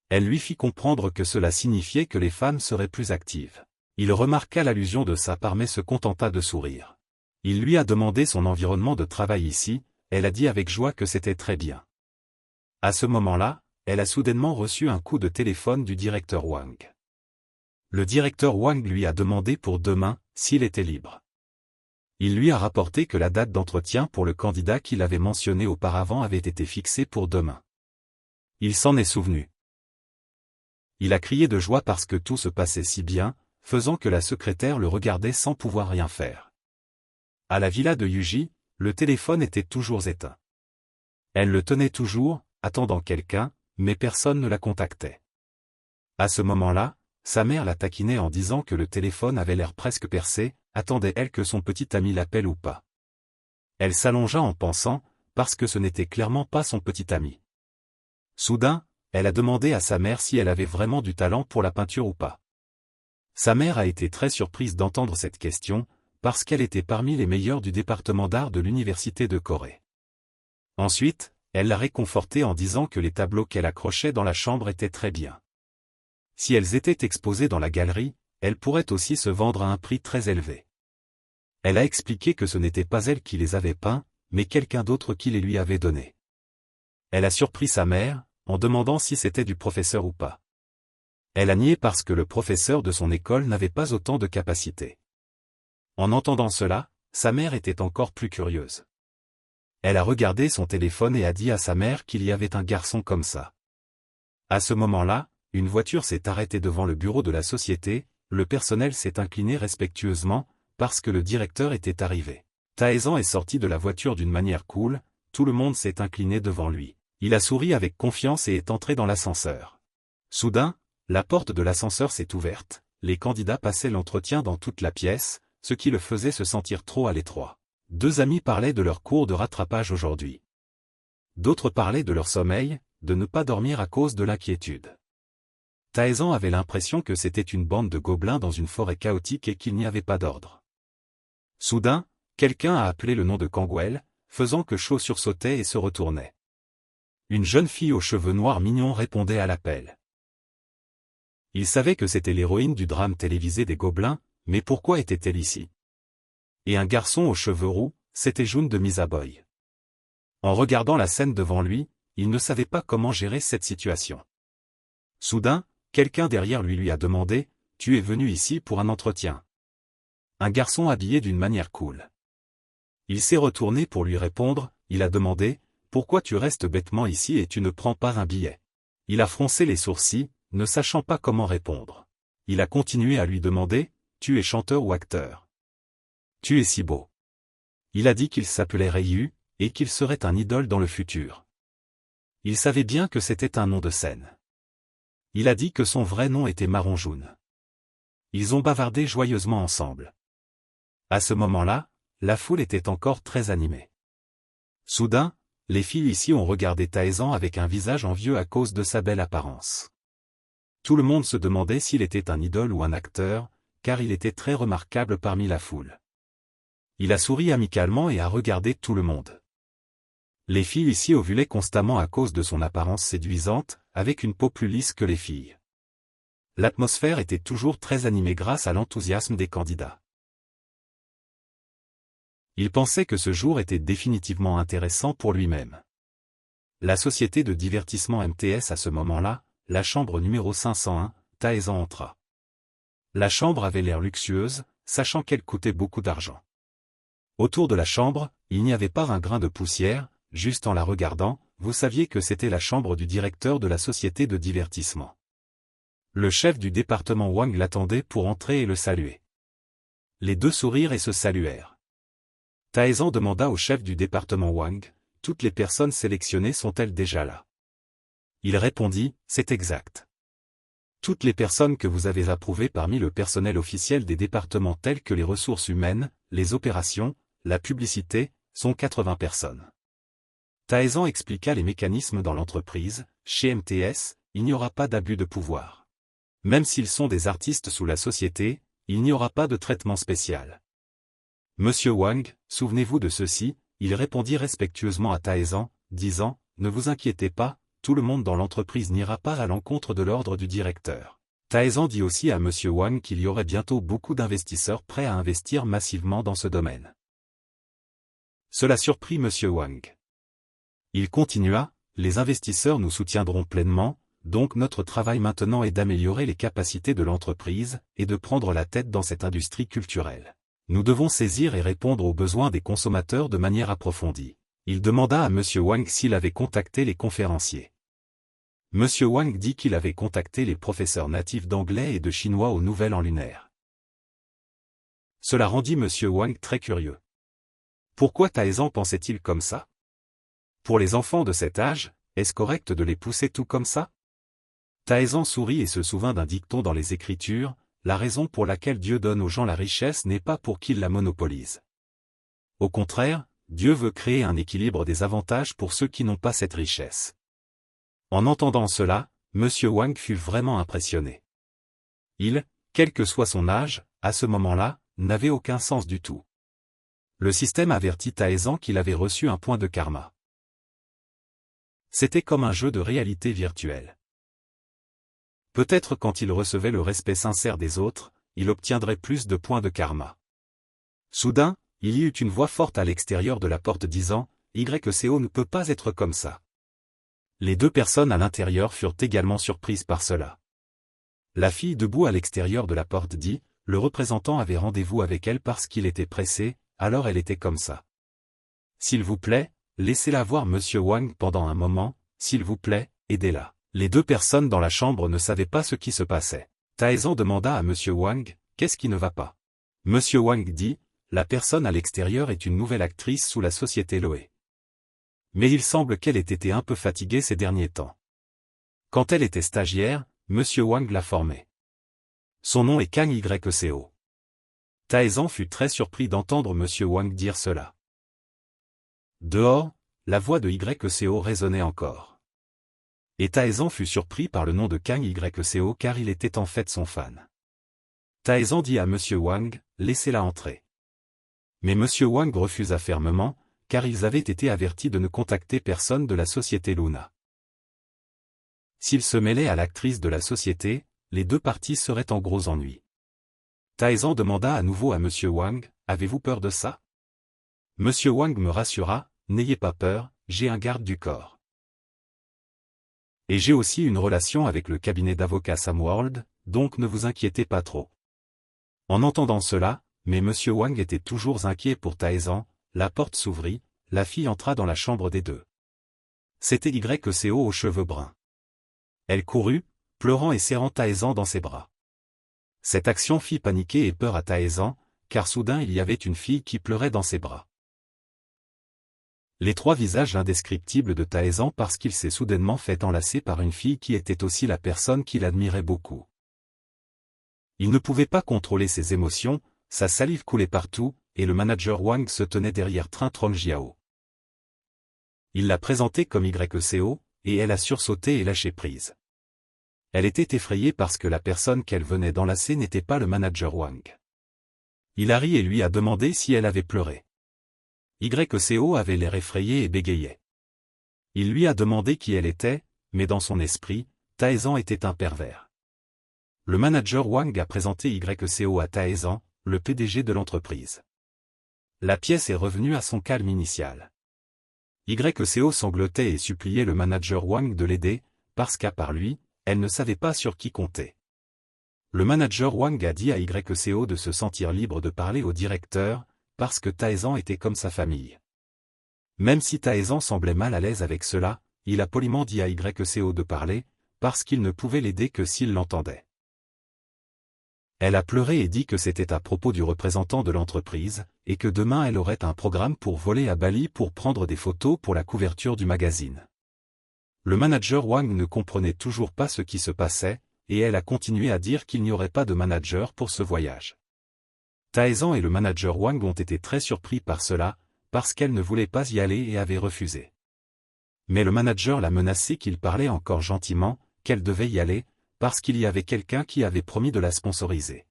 Elle lui fit comprendre que cela signifiait que les femmes seraient plus actives. Il remarqua l'allusion de sa part mais se contenta de sourire. Il lui a demandé son environnement de travail ici, elle a dit avec joie que c'était très bien. À ce moment-là, elle a soudainement reçu un coup de téléphone du directeur Wang. Le directeur Wang lui a demandé pour demain, s'il était libre. Il lui a rapporté que la date d'entretien pour le candidat qu'il avait mentionné auparavant avait été fixée pour demain. Il s'en est souvenu. Il a crié de joie parce que tout se passait si bien, faisant que la secrétaire le regardait sans pouvoir rien faire. À la villa de Yuji, le téléphone était toujours éteint. Elle le tenait toujours, attendant quelqu'un, mais personne ne la contactait. À ce moment-là, sa mère la taquinait en disant que le téléphone avait l'air presque percé, attendait-elle que son petit ami l'appelle ou pas. Elle s'allongea en pensant, parce que ce n'était clairement pas son petit ami. Soudain, elle a demandé à sa mère si elle avait vraiment du talent pour la peinture ou pas. Sa mère a été très surprise d'entendre cette question, parce qu'elle était parmi les meilleures du département d'art de l'université de Corée. Ensuite, elle l'a réconfortée en disant que les tableaux qu'elle accrochait dans la chambre étaient très bien. Si elles étaient exposées dans la galerie, elles pourraient aussi se vendre à un prix très élevé. Elle a expliqué que ce n'était pas elle qui les avait peints, mais quelqu'un d'autre qui les lui avait donnés. Elle a surpris sa mère, en demandant si c'était du professeur ou pas. Elle a nié parce que le professeur de son école n'avait pas autant de capacité. En entendant cela, sa mère était encore plus curieuse. Elle a regardé son téléphone et a dit à sa mère qu'il y avait un garçon comme ça. À ce moment-là, une voiture s'est arrêtée devant le bureau de la société, le personnel s'est incliné respectueusement, parce que le directeur était arrivé. Taezan est sorti de la voiture d'une manière cool, tout le monde s'est incliné devant lui. Il a souri avec confiance et est entré dans l'ascenseur. Soudain, La porte de l'ascenseur s'est ouverte, les candidats passaient l'entretien dans toute la pièce, ce qui le faisait se sentir trop à l'étroit. Deux amis parlaient de leur cours de rattrapage aujourd'hui. D'autres parlaient de leur sommeil, de ne pas dormir à cause de l'inquiétude. Taezan avait l'impression que c'était une bande de gobelins dans une forêt chaotique et qu'il n'y avait pas d'ordre. Soudain, quelqu'un a appelé le nom de Kangwell, faisant que Cho sursautait et se retournait. Une jeune fille aux cheveux noirs mignons répondait à l'appel. Il savait que c'était l'héroïne du drame télévisé des Gobelins, mais pourquoi était-elle ici? Et un garçon aux cheveux roux, c'était Jun de Misaboy. En regardant la scène devant lui, il ne savait pas comment gérer cette situation. Soudain, quelqu'un derrière lui a demandé « Tu es venu ici pour un entretien ?» Un garçon habillé d'une manière cool. Il s'est retourné pour lui répondre, il a demandé « Pourquoi tu restes bêtement ici et tu ne prends pas un billet ?» Il a froncé les sourcils, ne sachant pas comment répondre. Il a continué à lui demander « Tu es chanteur ou acteur ? Tu es si beau. » Il a dit qu'il s'appelait Ryu, et qu'il serait un idole dans le futur. Il savait bien que c'était un nom de scène. Il a dit que son vrai nom était Maron Jun. Ils ont bavardé joyeusement ensemble. À ce moment-là, la foule était encore très animée. Soudain, les filles ici ont regardé Taezan avec un visage envieux à cause de sa belle apparence. Tout le monde se demandait s'il était un idole ou un acteur, car il était très remarquable parmi la foule. Il a souri amicalement et a regardé tout le monde. Les filles ici ovulaient constamment à cause de son apparence séduisante, avec une peau plus lisse que les filles. L'atmosphère était toujours très animée grâce à l'enthousiasme des candidats. Il pensait que ce jour était définitivement intéressant pour lui-même. La société de divertissement MTS à ce moment-là, la chambre numéro 501, Taezan entra. La chambre avait l'air luxueuse, sachant qu'elle coûtait beaucoup d'argent. Autour de la chambre, il n'y avait pas un grain de poussière, juste en la regardant, vous saviez que c'était la chambre du directeur de la société de divertissement. Le chef du département Wang l'attendait pour entrer et le saluer. Les deux sourirent et se saluèrent. Taezan demanda au chef du département Wang, « Toutes les personnes sélectionnées sont-elles déjà là ?» Il répondit, « C'est exact. Toutes les personnes que vous avez approuvées parmi le personnel officiel des départements tels que les ressources humaines, les opérations, la publicité, sont 80 personnes. » Taezan expliqua les mécanismes dans l'entreprise, chez MTS, il n'y aura pas d'abus de pouvoir. Même s'ils sont des artistes sous la société, il n'y aura pas de traitement spécial. Monsieur Wang, souvenez-vous de ceci, il répondit respectueusement à Taezan, disant, ne vous inquiétez pas, tout le monde dans l'entreprise n'ira pas à l'encontre de l'ordre du directeur. Taezan dit aussi à Monsieur Wang qu'il y aurait bientôt beaucoup d'investisseurs prêts à investir massivement dans ce domaine. Cela surprit Monsieur Wang. Il continua, les investisseurs nous soutiendront pleinement, donc notre travail maintenant est d'améliorer les capacités de l'entreprise et de prendre la tête dans cette industrie culturelle. Nous devons saisir et répondre aux besoins des consommateurs de manière approfondie. Il demanda à Monsieur Wang s'il avait contacté les conférenciers. Monsieur Wang dit qu'il avait contacté les professeurs natifs d'anglais et de chinois au Nouvel An lunaire. Cela rendit Monsieur Wang très curieux. Pourquoi Taezan pensait-il comme ça? Pour les enfants de cet âge, est-ce correct de les pousser tout comme ça? Taezan sourit et se souvint d'un dicton dans les Écritures, la raison pour laquelle Dieu donne aux gens la richesse n'est pas pour qu'ils la monopolisent. Au contraire, Dieu veut créer un équilibre des avantages pour ceux qui n'ont pas cette richesse. En entendant cela, Monsieur Wang fut vraiment impressionné. Il, quel que soit son âge, à ce moment-là, n'avait aucun sens du tout. Le système avertit Taezan qu'il avait reçu un point de karma. C'était comme un jeu de réalité virtuelle. Peut-être quand il recevait le respect sincère des autres, il obtiendrait plus de points de karma. Soudain, il y eut une voix forte à l'extérieur de la porte disant « YCO ne peut pas être comme ça ». Les deux personnes à l'intérieur furent également surprises par cela. La fille debout à l'extérieur de la porte dit « Le représentant avait rendez-vous avec elle parce qu'il était pressé, alors elle était comme ça. S'il vous plaît, laissez-la voir Monsieur Wang pendant un moment, s'il vous plaît, aidez-la. » Les deux personnes dans la chambre ne savaient pas ce qui se passait. Taezan demanda à Monsieur Wang, qu'est-ce qui ne va pas? Monsieur Wang dit, la personne à l'extérieur est une nouvelle actrice sous la société Loé. Mais il semble qu'elle ait été un peu fatiguée ces derniers temps. Quand elle était stagiaire, Monsieur Wang l'a formé. Son nom est Kang Yco. Taezan fut très surpris d'entendre Monsieur Wang dire cela. Dehors, la voix de Yco résonnait encore. Et Taezan fut surpris par le nom de Kang Yco car il était en fait son fan. Taezan dit à Monsieur Wang, laissez-la entrer. Mais Monsieur Wang refusa fermement, car ils avaient été avertis de ne contacter personne de la société Luna. S'ils se mêlaient à l'actrice de la société, les deux parties seraient en gros ennuis. Taezan demanda à nouveau à Monsieur Wang, avez-vous peur de ça? Monsieur Wang me rassura, n'ayez pas peur, j'ai un garde du corps. Et j'ai aussi une relation avec le cabinet d'avocats Samworld, donc ne vous inquiétez pas trop. En entendant cela, mais Monsieur Wang était toujours inquiet pour Taezan, la porte s'ouvrit, la fille entra dans la chambre des deux. C'était Yco aux cheveux bruns. Elle courut, pleurant et serrant Taezan dans ses bras. Cette action fit paniquer et peur à Taezan, car soudain il y avait une fille qui pleurait dans ses bras. Les trois visages indescriptibles de Taezan parce qu'il s'est soudainement fait enlacer par une fille qui était aussi la personne qu'il admirait beaucoup. Il ne pouvait pas contrôler ses émotions, sa salive coulait partout, et le manager Wang se tenait derrière Train Trong Jiao. Il l'a présentée comme Yco, et elle a sursauté et lâché prise. Elle était effrayée parce que la personne qu'elle venait d'enlacer n'était pas le manager Wang. Il a ri et lui a demandé si elle avait pleuré. Yco avait l'air effrayé et bégayait. Il lui a demandé qui elle était, mais dans son esprit, Taezan était un pervers. Le manager Wang a présenté Yco à Taezan, le PDG de l'entreprise. La pièce est revenue à son calme initial. Yco sanglotait et suppliait le manager Wang de l'aider, parce qu'à part lui, elle ne savait pas sur qui compter. Le manager Wang a dit à Yco de se sentir libre de parler au directeur, parce que Taezan était comme sa famille. Même si Taezan semblait mal à l'aise avec cela, il a poliment dit à Yco de parler, parce qu'il ne pouvait l'aider que s'il l'entendait. Elle a pleuré et dit que c'était à propos du représentant de l'entreprise, et que demain elle aurait un programme pour voler à Bali pour prendre des photos pour la couverture du magazine. Le manager Wang ne comprenait toujours pas ce qui se passait, et elle a continué à dire qu'il n'y aurait pas de manager pour ce voyage. Taezan et le manager Wang ont été très surpris par cela, parce qu'elle ne voulait pas y aller et avait refusé. Mais le manager l'a menacé qu'il parlait encore gentiment, qu'elle devait y aller, parce qu'il y avait quelqu'un qui avait promis de la sponsoriser.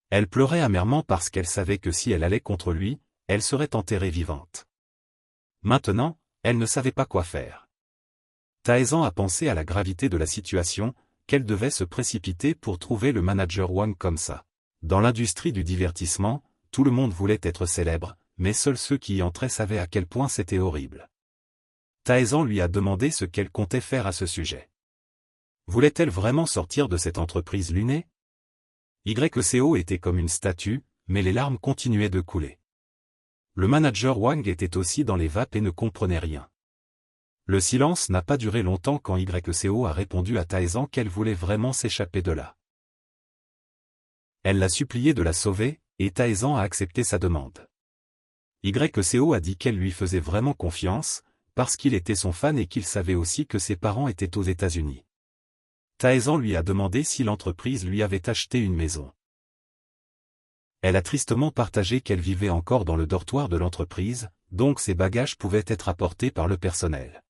Elle pleurait amèrement parce qu'elle savait que si elle allait contre lui, elle serait enterrée vivante. Maintenant, elle ne savait pas quoi faire. Taezan a pensé à la gravité de la situation, qu'elle devait se précipiter pour trouver le manager Wang comme ça. Dans l'industrie du divertissement, tout le monde voulait être célèbre, mais seuls ceux qui y entraient savaient à quel point c'était horrible. Taezan lui a demandé ce qu'elle comptait faire à ce sujet. Voulait-elle vraiment sortir de cette entreprise lunée? Yco était comme une statue, mais les larmes continuaient de couler. Le manager Wang était aussi dans les vapes et ne comprenait rien. Le silence n'a pas duré longtemps quand Yco a répondu à Taezan qu'elle voulait vraiment s'échapper de là. Elle l'a supplié de la sauver, et Taezan a accepté sa demande. Yco a dit qu'elle lui faisait vraiment confiance, parce qu'il était son fan et qu'il savait aussi que ses parents étaient aux États-Unis. Taezan lui a demandé si l'entreprise lui avait acheté une maison. Elle a tristement partagé qu'elle vivait encore dans le dortoir de l'entreprise, donc ses bagages pouvaient être apportés par le personnel.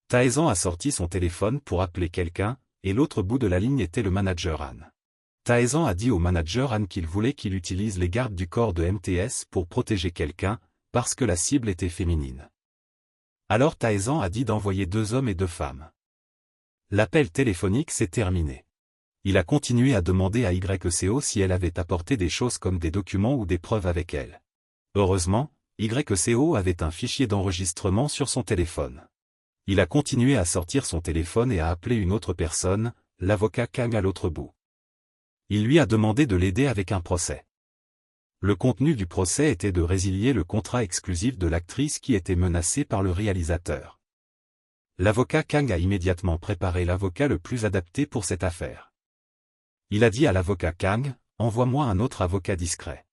Taezan a sorti son téléphone pour appeler quelqu'un, et l'autre bout de la ligne était le manager Han. Taezan a dit au manager Han qu'il voulait qu'il utilise les gardes du corps de MTS pour protéger quelqu'un, parce que la cible était féminine. Alors Taezan a dit d'envoyer 2 hommes et 2 femmes. L'appel téléphonique s'est terminé. Il a continué à demander à Yco si elle avait apporté des choses comme des documents ou des preuves avec elle. Heureusement, Yco avait un fichier d'enregistrement sur son téléphone. Il a continué à sortir son téléphone et à appeler une autre personne, l'avocat Kang à l'autre bout. Il lui a demandé de l'aider avec un procès. Le contenu du procès était de résilier le contrat exclusif de l'actrice qui était menacée par le réalisateur. L'avocat Kang a immédiatement préparé l'avocat le plus adapté pour cette affaire. Il a dit à l'avocat Kang, « Envoie-moi un autre avocat discret. »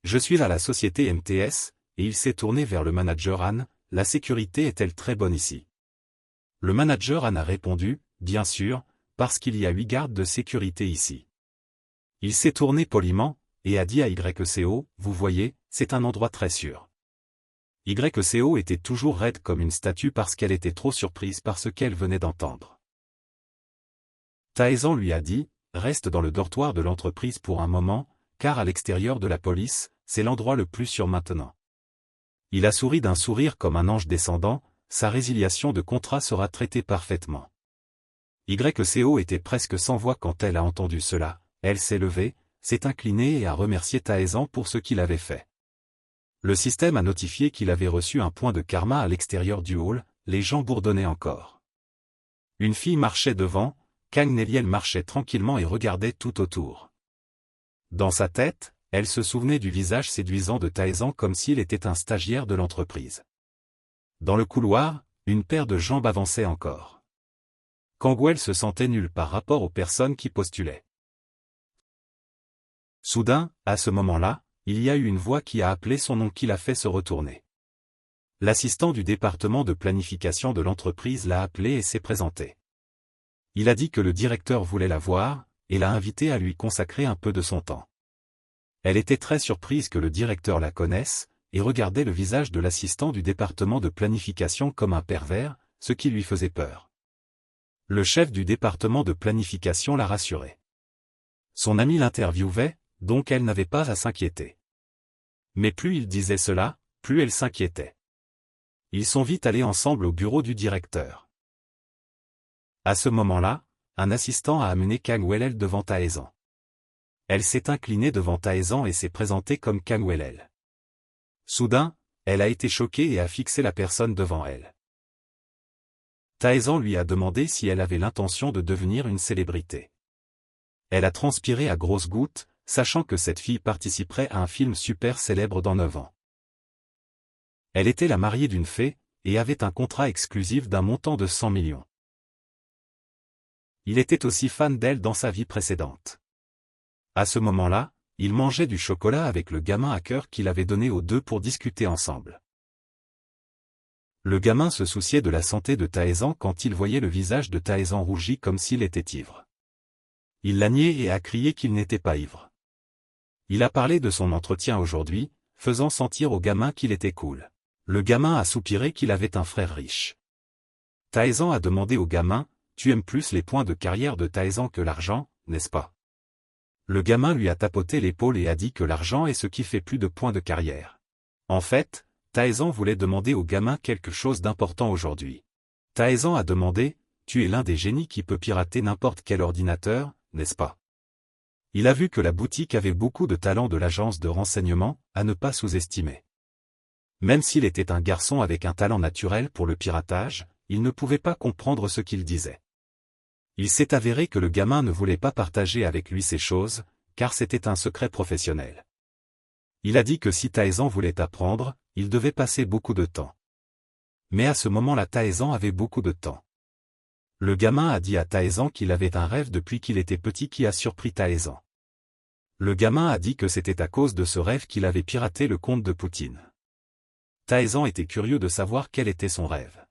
Je suis à la société MTS, et il s'est tourné vers le manager Han, « La sécurité est-elle très bonne ici ?» Le manager Han a répondu, « bien sûr, parce qu'il y a 8 gardes de sécurité ici. Il s'est tourné poliment, et a dit à YCO, vous voyez, c'est un endroit très sûr. YCO était toujours raide comme une statue parce qu'elle était trop surprise par ce qu'elle venait d'entendre. Taezan lui a dit, reste dans le dortoir de l'entreprise pour un moment, car à l'extérieur de la police, c'est l'endroit le plus sûr maintenant. Il a souri d'un sourire comme un ange descendant, sa résiliation de contrat sera traitée parfaitement. YCO était presque sans voix quand elle a entendu cela, elle s'est levée, s'est inclinée et a remercié Taezan pour ce qu'il avait fait. Le système a notifié qu'il avait reçu un point de karma à l'extérieur du hall, les gens bourdonnaient encore. Une fille marchait devant, Kang Neliel marchait tranquillement et regardait tout autour. Dans sa tête, elle se souvenait du visage séduisant de Taezan comme s'il était un stagiaire de l'entreprise. Dans le couloir, une paire de jambes avançait encore. Kangwell se sentait nul par rapport aux personnes qui postulaient. Soudain, à ce moment-là, il y a eu une voix qui a appelé son nom qui l'a fait se retourner. L'assistant du département de planification de l'entreprise l'a appelé et s'est présenté. Il a dit que le directeur voulait la voir, et l'a invité à lui consacrer un peu de son temps. Elle était très surprise que le directeur la connaisse, et regardait le visage de l'assistant du département de planification comme un pervers, ce qui lui faisait peur. Le chef du département de planification l'a rassurée. Son ami l'interviewait, donc elle n'avait pas à s'inquiéter. Mais plus il disait cela, plus elle s'inquiétait. Ils sont vite allés ensemble au bureau du directeur. À ce moment-là, un assistant a amené Kang Wellel devant Taezan. Elle s'est inclinée devant Taezan et s'est présentée comme Kang Wellel. Soudain, elle a été choquée et a fixé la personne devant elle. Taezan lui a demandé si elle avait l'intention de devenir une célébrité. Elle a transpiré à grosses gouttes, sachant que cette fille participerait à un film super célèbre dans 9 ans. Elle était la mariée d'une fée, et avait un contrat exclusif d'un montant de 100 millions. Il était aussi fan d'elle dans sa vie précédente. À ce moment-là, il mangeait du chocolat avec le gamin à cœur qu'il avait donné aux deux pour discuter ensemble. Le gamin se souciait de la santé de Taezan quand il voyait le visage de Taezan rougi comme s'il était ivre. Il l'a nié et a crié qu'il n'était pas ivre. Il a parlé de son entretien aujourd'hui, faisant sentir au gamin qu'il était cool. Le gamin a soupiré qu'il avait un frère riche. Taezan a demandé au gamin, tu aimes plus les points de carrière de Taezan que l'argent, n'est-ce pas? Le gamin lui a tapoté l'épaule et a dit que l'argent est ce qui fait plus de points de carrière. En fait, Taezan voulait demander au gamin quelque chose d'important aujourd'hui. Taezan a demandé, tu es l'un des génies qui peut pirater n'importe quel ordinateur, n'est-ce pas? Il a vu que la boutique avait beaucoup de talent de l'agence de renseignement, à ne pas sous-estimer. Même s'il était un garçon avec un talent naturel pour le piratage, il ne pouvait pas comprendre ce qu'il disait. Il s'est avéré que le gamin ne voulait pas partager avec lui ces choses, car c'était un secret professionnel. Il a dit que si Taezan voulait apprendre, il devait passer beaucoup de temps. Mais à ce moment-là Taezan avait beaucoup de temps. Le gamin a dit à Taezan qu'il avait un rêve depuis qu'il était petit qui a surpris Taezan. Le gamin a dit que c'était à cause de ce rêve qu'il avait piraté le compte de Poutine. Taezan était curieux de savoir quel était son rêve.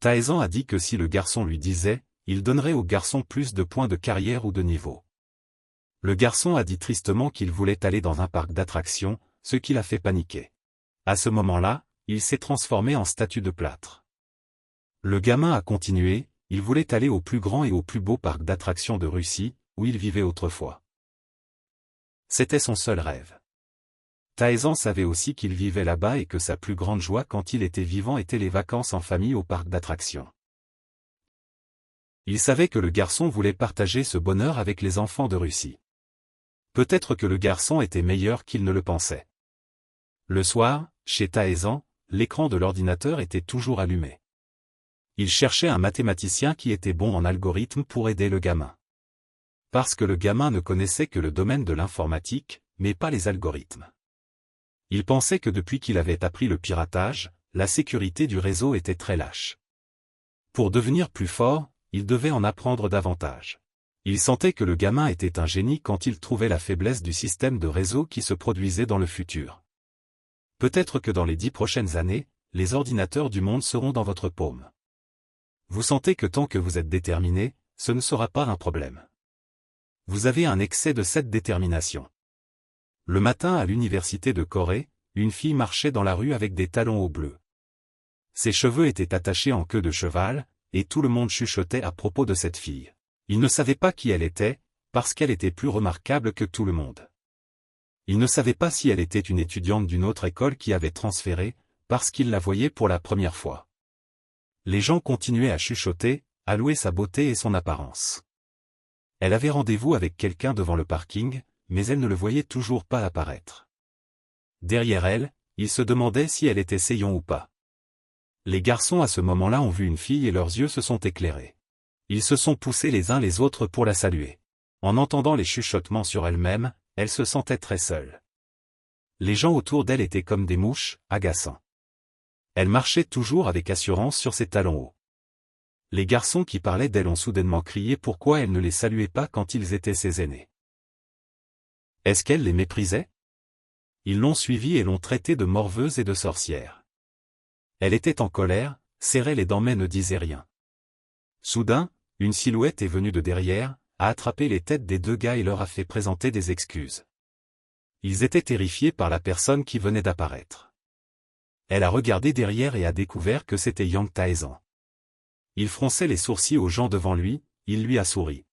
Taezan a dit que si le garçon lui disait, il donnerait au garçon plus de points de carrière ou de niveau. Le garçon a dit tristement qu'il voulait aller dans un parc d'attractions, ce qui l'a fait paniquer. À ce moment-là, il s'est transformé en statue de plâtre. Le gamin a continué, il voulait aller au plus grand et au plus beau parc d'attractions de Russie, où il vivait autrefois. C'était son seul rêve. Taezan savait aussi qu'il vivait là-bas et que sa plus grande joie quand il était vivant était les vacances en famille au parc d'attractions. Il savait que le garçon voulait partager ce bonheur avec les enfants de Russie. Peut-être que le garçon était meilleur qu'il ne le pensait. Le soir, chez Taezan, l'écran de l'ordinateur était toujours allumé. Il cherchait un mathématicien qui était bon en algorithme pour aider le gamin. Parce que le gamin ne connaissait que le domaine de l'informatique, mais pas les algorithmes. Il pensait que depuis qu'il avait appris le piratage, la sécurité du réseau était très lâche. Pour devenir plus fort, il devait en apprendre davantage. Il sentait que le gamin était un génie quand il trouvait la faiblesse du système de réseau qui se produisait dans le futur. Peut-être que dans les 10 prochaines années, les ordinateurs du monde seront dans votre paume. Vous sentez que tant que vous êtes déterminé, ce ne sera pas un problème. Vous avez un excès de cette détermination. Le matin à l'université de Corée, une fille marchait dans la rue avec des talons hauts bleus. Ses cheveux étaient attachés en queue de cheval, et tout le monde chuchotait à propos de cette fille. Il ne savait pas qui elle était, parce qu'elle était plus remarquable que tout le monde. Il ne savait pas si elle était une étudiante d'une autre école qui avait transféré, parce qu'il la voyait pour la première fois. Les gens continuaient à chuchoter, à louer sa beauté et son apparence. Elle avait rendez-vous avec quelqu'un devant le parking, mais elle ne le voyait toujours pas apparaître. Derrière elle, il se demandait si elle était Seiyon ou pas. Les garçons à ce moment-là ont vu une fille et leurs yeux se sont éclairés. Ils se sont poussés les uns les autres pour la saluer. En entendant les chuchotements sur elle-même, elle se sentait très seule. Les gens autour d'elle étaient comme des mouches, agaçants. Elle marchait toujours avec assurance sur ses talons hauts. Les garçons qui parlaient d'elle ont soudainement crié pourquoi elle ne les saluait pas quand ils étaient ses aînés. Est-ce qu'elle les méprisait? Ils l'ont suivie et l'ont traitée de morveuse et de sorcière. Elle était en colère, serrait les dents mais ne disait rien. Soudain, une silhouette est venue de derrière, a attrapé les têtes des deux gars et leur a fait présenter des excuses. Ils étaient terrifiés par la personne qui venait d'apparaître. Elle a regardé derrière et a découvert que c'était Yang Taezan. Il fronçait les sourcils aux gens devant lui, il lui a souri.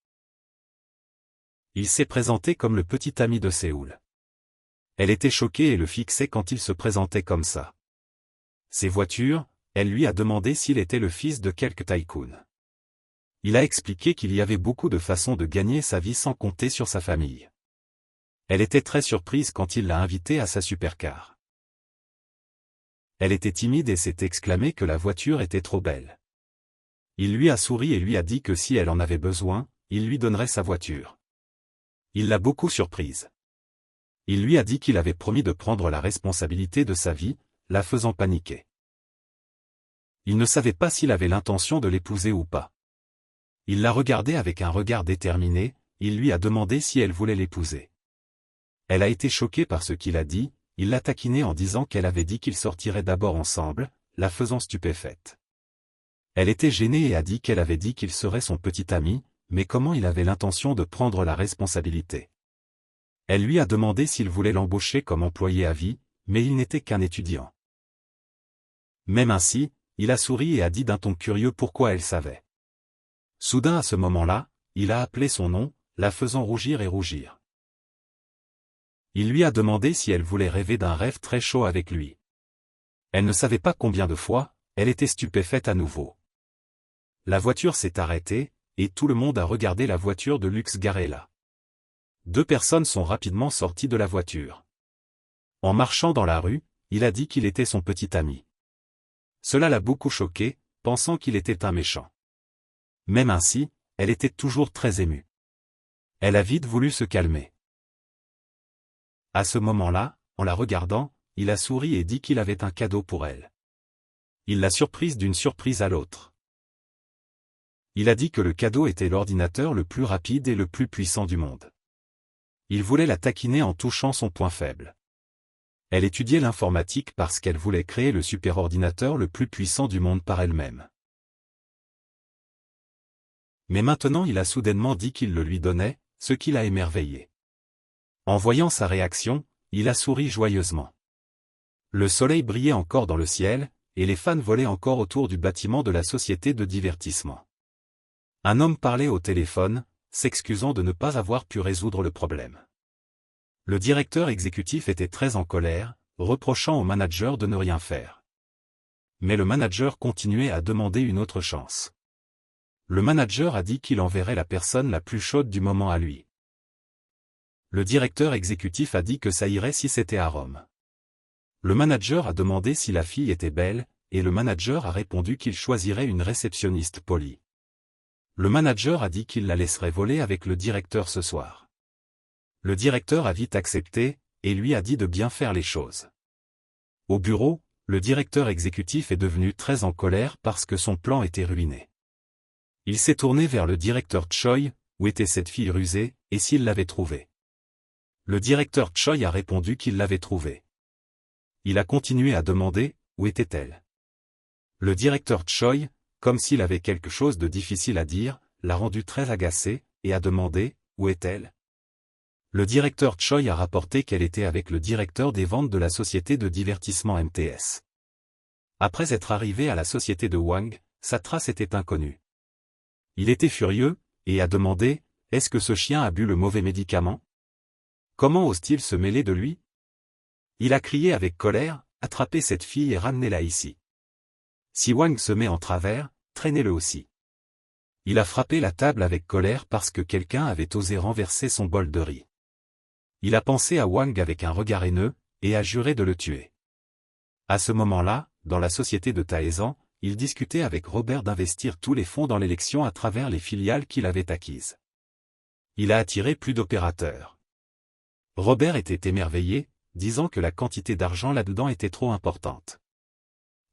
Il s'est présenté comme le petit ami de Séoul. Elle était choquée et le fixait quand il se présentait comme ça. Ses voitures, elle lui a demandé s'il était le fils de quelque tycoon. Il a expliqué qu'il y avait beaucoup de façons de gagner sa vie sans compter sur sa famille. Elle était très surprise quand il l'a invitée à sa supercar. Elle était timide et s'est exclamée que la voiture était trop belle. Il lui a souri et lui a dit que si elle en avait besoin, il lui donnerait sa voiture. Il l'a beaucoup surprise. Il lui a dit qu'il avait promis de prendre la responsabilité de sa vie, la faisant paniquer. Il ne savait pas s'il avait l'intention de l'épouser ou pas. Il l'a regardée avec un regard déterminé, il lui a demandé si elle voulait l'épouser. Elle a été choquée par ce qu'il a dit, il l'a taquinée en disant qu'elle avait dit qu'ils sortiraient d'abord ensemble, la faisant stupéfaite. Elle était gênée et a dit qu'elle avait dit qu'il serait son petit ami, mais comment il avait l'intention de prendre la responsabilité. Elle lui a demandé s'il voulait l'embaucher comme employé à vie, mais il n'était qu'un étudiant. Même ainsi, il a souri et a dit d'un ton curieux pourquoi elle savait. Soudain à ce moment-là, il a appelé son nom, la faisant rougir et rougir. Il lui a demandé si elle voulait rêver d'un rêve très chaud avec lui. Elle ne savait pas combien de fois, elle était stupéfaite à nouveau. La voiture s'est arrêtée, et tout le monde a regardé la voiture de luxe garée là. Deux personnes sont rapidement sorties de la voiture. En marchant dans la rue, il a dit qu'il était son petit ami. Cela l'a beaucoup choqué, pensant qu'il était un méchant. Même ainsi, elle était toujours très émue. Elle a vite voulu se calmer. À ce moment-là, en la regardant, il a souri et dit qu'il avait un cadeau pour elle. Il l'a surprise d'une surprise à l'autre. Il a dit que le cadeau était l'ordinateur le plus rapide et le plus puissant du monde. Il voulait la taquiner en touchant son point faible. Elle étudiait l'informatique parce qu'elle voulait créer le superordinateur le plus puissant du monde par elle-même. Mais maintenant il a soudainement dit qu'il le lui donnait, ce qui l'a émerveillé. En voyant sa réaction, il a souri joyeusement. Le soleil brillait encore dans le ciel, et les fans volaient encore autour du bâtiment de la société de divertissement. Un homme parlait au téléphone, s'excusant de ne pas avoir pu résoudre le problème. Le directeur exécutif était très en colère, reprochant au manager de ne rien faire. Mais le manager continuait à demander une autre chance. Le manager a dit qu'il enverrait la personne la plus chaude du moment à lui. Le directeur exécutif a dit que ça irait si c'était à Rome. Le manager a demandé si la fille était belle, et le manager a répondu qu'il choisirait une réceptionniste polie. Le manager a dit qu'il la laisserait voler avec le directeur ce soir. Le directeur a vite accepté, et lui a dit de bien faire les choses. Au bureau, le directeur exécutif est devenu très en colère parce que son plan était ruiné. Il s'est tourné vers le directeur Choi, où était cette fille rusée, et s'il l'avait trouvée. Le directeur Choi a répondu qu'il l'avait trouvée. Il a continué à demander, où était-elle? Le directeur Choi, comme s'il avait quelque chose de difficile à dire, l'a rendue très agacée, et a demandé « Où est-elle ?» Le directeur Choi a rapporté qu'elle était avec le directeur des ventes de la société de divertissement MTS. Après être arrivé à la société de Wang, sa trace était inconnue. Il était furieux, et a demandé « Est-ce que ce chien a bu le mauvais médicament? Comment ose-t-il se mêler de lui ?» Il a crié avec colère « Attrapez cette fille et ramenez-la ici. Si Wang se met en travers, traînez-le aussi. » Il a frappé la table avec colère parce que quelqu'un avait osé renverser son bol de riz. Il a pensé à Wang avec un regard haineux, et a juré de le tuer. À ce moment-là, dans la société de Taezan, il discutait avec Robert d'investir tous les fonds dans l'élection à travers les filiales qu'il avait acquises. Il a attiré plus d'opérateurs. Robert était émerveillé, disant que la quantité d'argent là-dedans était trop importante.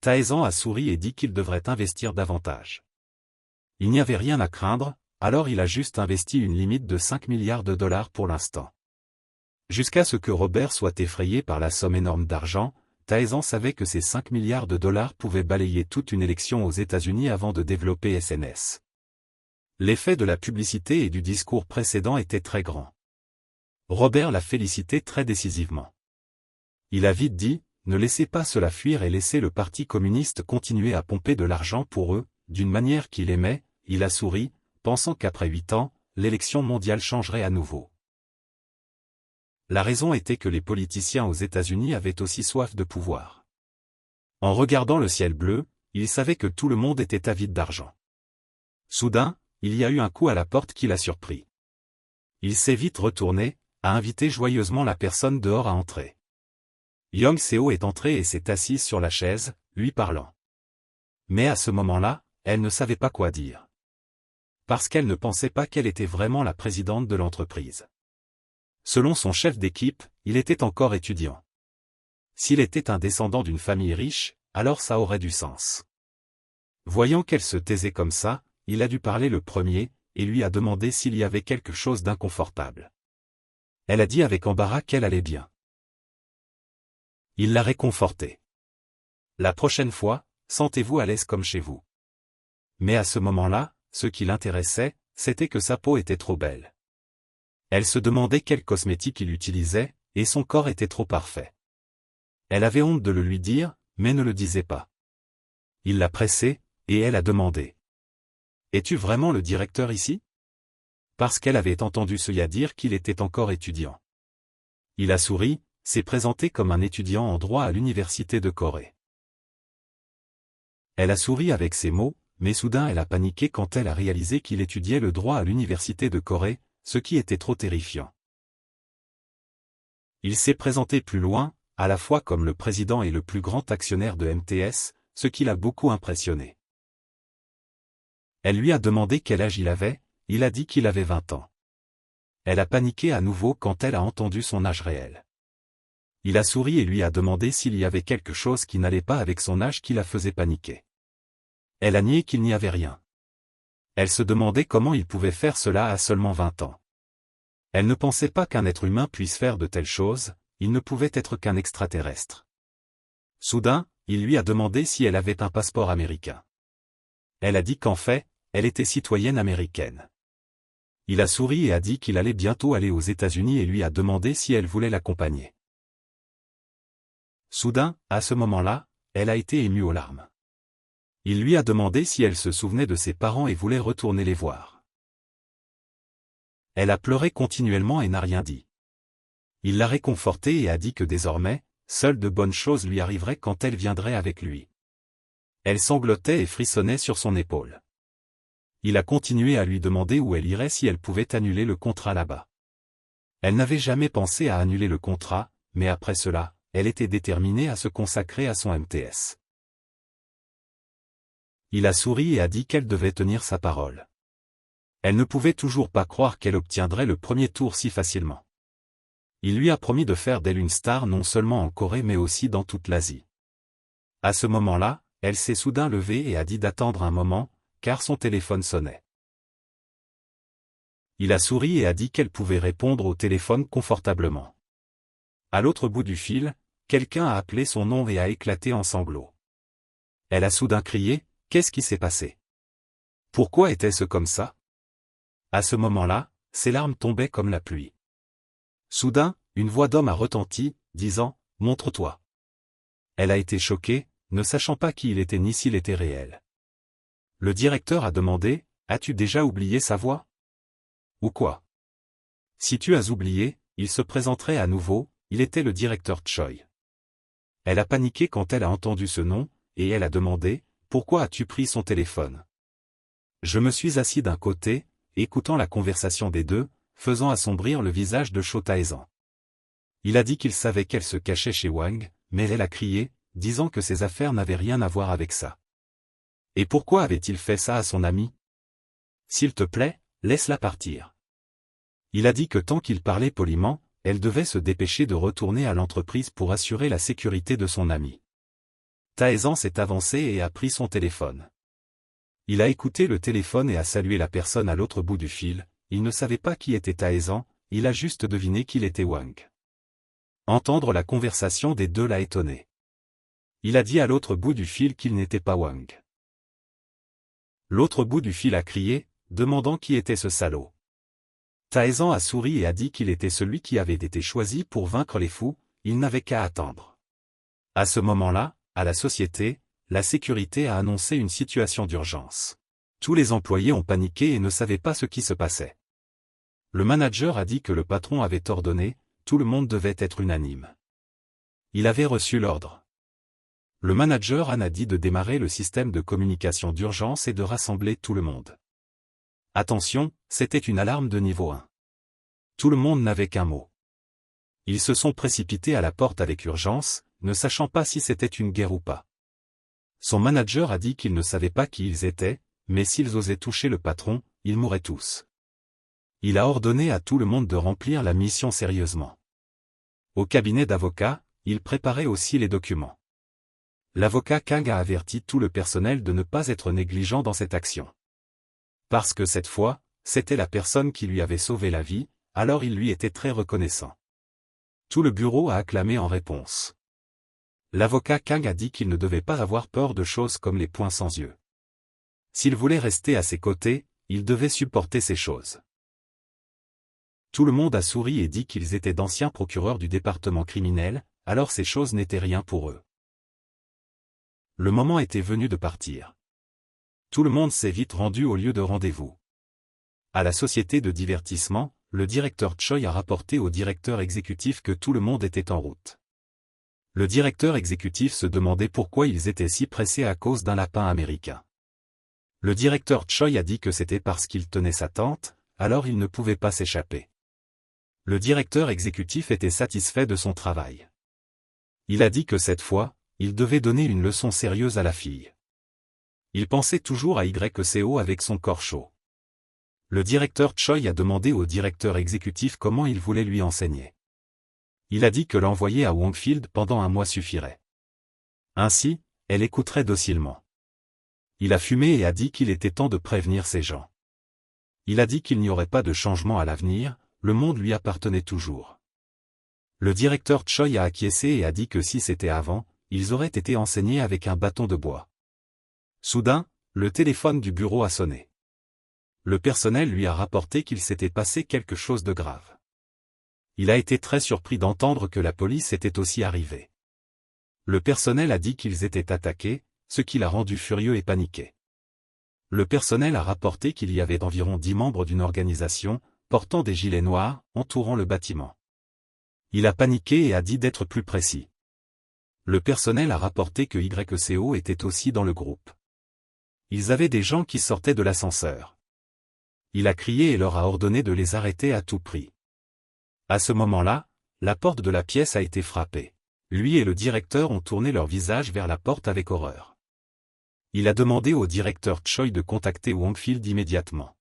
Taezan a souri et dit qu'il devrait investir davantage. Il n'y avait rien à craindre, alors il a juste investi une limite de 5 milliards de dollars pour l'instant. Jusqu'à ce que Robert soit effrayé par la somme énorme d'argent, Taezan savait que ces 5 milliards de dollars pouvaient balayer toute une élection aux États-Unis avant de développer SNS. L'effet de la publicité et du discours précédent était très grand. Robert l'a félicité très décisivement. Il a vite dit, ne laissez pas cela fuir et laissez le Parti communiste continuer à pomper de l'argent pour eux, d'une manière qu'il aimait. Il a souri, pensant qu'après 8 ans, l'élection mondiale changerait à nouveau. La raison était que les politiciens aux États-Unis avaient aussi soif de pouvoir. En regardant le ciel bleu, ils savaient que tout le monde était avide d'argent. Soudain, il y a eu un coup à la porte qui l'a surpris. Il s'est vite retourné, a invité joyeusement la personne dehors à entrer. Young Seo est entrée et s'est assise sur la chaise, lui parlant. Mais à ce moment-là, elle ne savait pas quoi dire. Parce qu'elle ne pensait pas qu'elle était vraiment la présidente de l'entreprise. Selon son chef d'équipe, il était encore étudiant. S'il était un descendant d'une famille riche, alors ça aurait du sens. Voyant qu'elle se taisait comme ça, il a dû parler le premier, et lui a demandé s'il y avait quelque chose d'inconfortable. Elle a dit avec embarras qu'elle allait bien. Il l'a réconfortée. La prochaine fois, sentez-vous à l'aise comme chez vous. Mais à ce moment-là, ce qui l'intéressait, c'était que sa peau était trop belle. Elle se demandait quel cosmétique il utilisait, et son corps était trop parfait. Elle avait honte de le lui dire, mais ne le disait pas. Il l'a pressée, et elle a demandé. « Es-tu vraiment le directeur ici ?» Parce qu'elle avait entendu Seo dire qu'il était encore étudiant. Il a souri, s'est présenté comme un étudiant en droit à l'université de Corée. Elle a souri avec ces mots, mais soudain elle a paniqué quand elle a réalisé qu'il étudiait le droit à l'université de Corée, ce qui était trop terrifiant. Il s'est présenté plus loin, à la fois comme le président et le plus grand actionnaire de MTS, ce qui l'a beaucoup impressionné. Elle lui a demandé quel âge il avait, il a dit qu'il avait 20 ans. Elle a paniqué à nouveau quand elle a entendu son âge réel. Il a souri et lui a demandé s'il y avait quelque chose qui n'allait pas avec son âge qui la faisait paniquer. Elle a nié qu'il n'y avait rien. Elle se demandait comment il pouvait faire cela à seulement 20 ans. Elle ne pensait pas qu'un être humain puisse faire de telles choses, il ne pouvait être qu'un extraterrestre. Soudain, il lui a demandé si elle avait un passeport américain. Elle a dit qu'en fait, elle était citoyenne américaine. Il a souri et a dit qu'il allait bientôt aller aux États-Unis et lui a demandé si elle voulait l'accompagner. Soudain, à ce moment-là, elle a été émue aux larmes. Il lui a demandé si elle se souvenait de ses parents et voulait retourner les voir. Elle a pleuré continuellement et n'a rien dit. Il l'a réconfortée et a dit que désormais, seules de bonnes choses lui arriveraient quand elle viendrait avec lui. Elle sanglotait et frissonnait sur son épaule. Il a continué à lui demander où elle irait si elle pouvait annuler le contrat là-bas. Elle n'avait jamais pensé à annuler le contrat, mais après cela, elle était déterminée à se consacrer à son MTS. Il a souri et a dit qu'elle devait tenir sa parole. Elle ne pouvait toujours pas croire qu'elle obtiendrait le premier tour si facilement. Il lui a promis de faire d'elle une star non seulement en Corée mais aussi dans toute l'Asie. À ce moment-là, elle s'est soudain levée et a dit d'attendre un moment, car son téléphone sonnait. Il a souri et a dit qu'elle pouvait répondre au téléphone confortablement. À l'autre bout du fil, quelqu'un a appelé son nom et a éclaté en sanglots. Elle a soudain crié, « Qu'est-ce qui s'est passé ? Pourquoi était-ce comme ça? À ce moment-là, ses larmes tombaient comme la pluie. Soudain, une voix d'homme a retenti, disant « Montre-toi ». Elle a été choquée, ne sachant pas qui il était ni s'il était réel. Le directeur a demandé « As-tu déjà oublié sa voix? Ou quoi? Si tu as oublié, il se présenterait à nouveau, il était le directeur Choi. » Elle a paniqué quand elle a entendu ce nom, et elle a demandé « Pourquoi as-tu pris son téléphone ?» Je me suis assis d'un côté, écoutant la conversation des deux, faisant assombrir le visage de Cho Tae-san. Il a dit qu'il savait qu'elle se cachait chez Wang, mais elle a crié, disant que ses affaires n'avaient rien à voir avec ça. Et pourquoi avait-il fait ça à son ami? S'il te plaît, laisse-la partir. Il a dit que tant qu'il parlait poliment, elle devait se dépêcher de retourner à l'entreprise pour assurer la sécurité de son ami. Tae-san s'est avancé et a pris son téléphone. Il a écouté le téléphone et a salué la personne à l'autre bout du fil. Il ne savait pas qui était Tae-san, il a juste deviné qu'il était Wang. Entendre la conversation des deux l'a étonné. Il a dit à l'autre bout du fil qu'il n'était pas Wang. L'autre bout du fil a crié, demandant qui était ce salaud. Tae-san a souri et a dit qu'il était celui qui avait été choisi pour vaincre les fous, il n'avait qu'à attendre. À ce moment-là, à la société, la sécurité a annoncé une situation d'urgence. Tous les employés ont paniqué et ne savaient pas ce qui se passait. Le manager a dit que le patron avait ordonné, tout le monde devait être unanime. Il avait reçu l'ordre. Le manager a dit de démarrer le système de communication d'urgence et de rassembler tout le monde. Attention, c'était une alarme de niveau 1. Tout le monde n'avait qu'un mot. Ils se sont précipités à la porte avec urgence, ne sachant pas si c'était une guerre ou pas. Son manager a dit qu'ils ne savaient pas qui ils étaient, mais s'ils osaient toucher le patron, ils mourraient tous. Il a ordonné à tout le monde de remplir la mission sérieusement. Au cabinet d'avocats, il préparait aussi les documents. L'avocat Kang a averti tout le personnel de ne pas être négligent dans cette action. Parce que cette fois, c'était la personne qui lui avait sauvé la vie, alors il lui était très reconnaissant. Tout le bureau a acclamé en réponse. L'avocat Kang a dit qu'il ne devait pas avoir peur de choses comme les poings sans yeux. S'il voulait rester à ses côtés, il devait supporter ces choses. Tout le monde a souri et dit qu'ils étaient d'anciens procureurs du département criminel, alors ces choses n'étaient rien pour eux. Le moment était venu de partir. Tout le monde s'est vite rendu au lieu de rendez-vous. À la société de divertissement, le directeur Choi a rapporté au directeur exécutif que tout le monde était en route. Le directeur exécutif se demandait pourquoi ils étaient si pressés à cause d'un lapin américain. Le directeur Choi a dit que c'était parce qu'il tenait sa tante, alors il ne pouvait pas s'échapper. Le directeur exécutif était satisfait de son travail. Il a dit que cette fois, il devait donner une leçon sérieuse à la fille. Il pensait toujours à YCO avec son corps chaud. Le directeur Choi a demandé au directeur exécutif comment il voulait lui enseigner. Il a dit que l'envoyer à Wangfield pendant un mois suffirait. Ainsi, elle écouterait docilement. Il a fumé et a dit qu'il était temps de prévenir ces gens. Il a dit qu'il n'y aurait pas de changement à l'avenir, le monde lui appartenait toujours. Le directeur Choi a acquiescé et a dit que si c'était avant, ils auraient été enseignés avec un bâton de bois. Soudain, le téléphone du bureau a sonné. Le personnel lui a rapporté qu'il s'était passé quelque chose de grave. Il a été très surpris d'entendre que la police était aussi arrivée. Le personnel a dit qu'ils étaient attaqués, ce qui l'a rendu furieux et paniqué. Le personnel a rapporté qu'il y avait environ 10 membres d'une organisation, portant des gilets noirs, entourant le bâtiment. Il a paniqué et a dit d'être plus précis. Le personnel a rapporté que YCO était aussi dans le groupe. Ils avaient des gens qui sortaient de l'ascenseur. Il a crié et leur a ordonné de les arrêter à tout prix. À ce moment-là, la porte de la pièce a été frappée. Lui et le directeur ont tourné leur visage vers la porte avec horreur. Il a demandé au directeur Choi de contacter Wangfield immédiatement.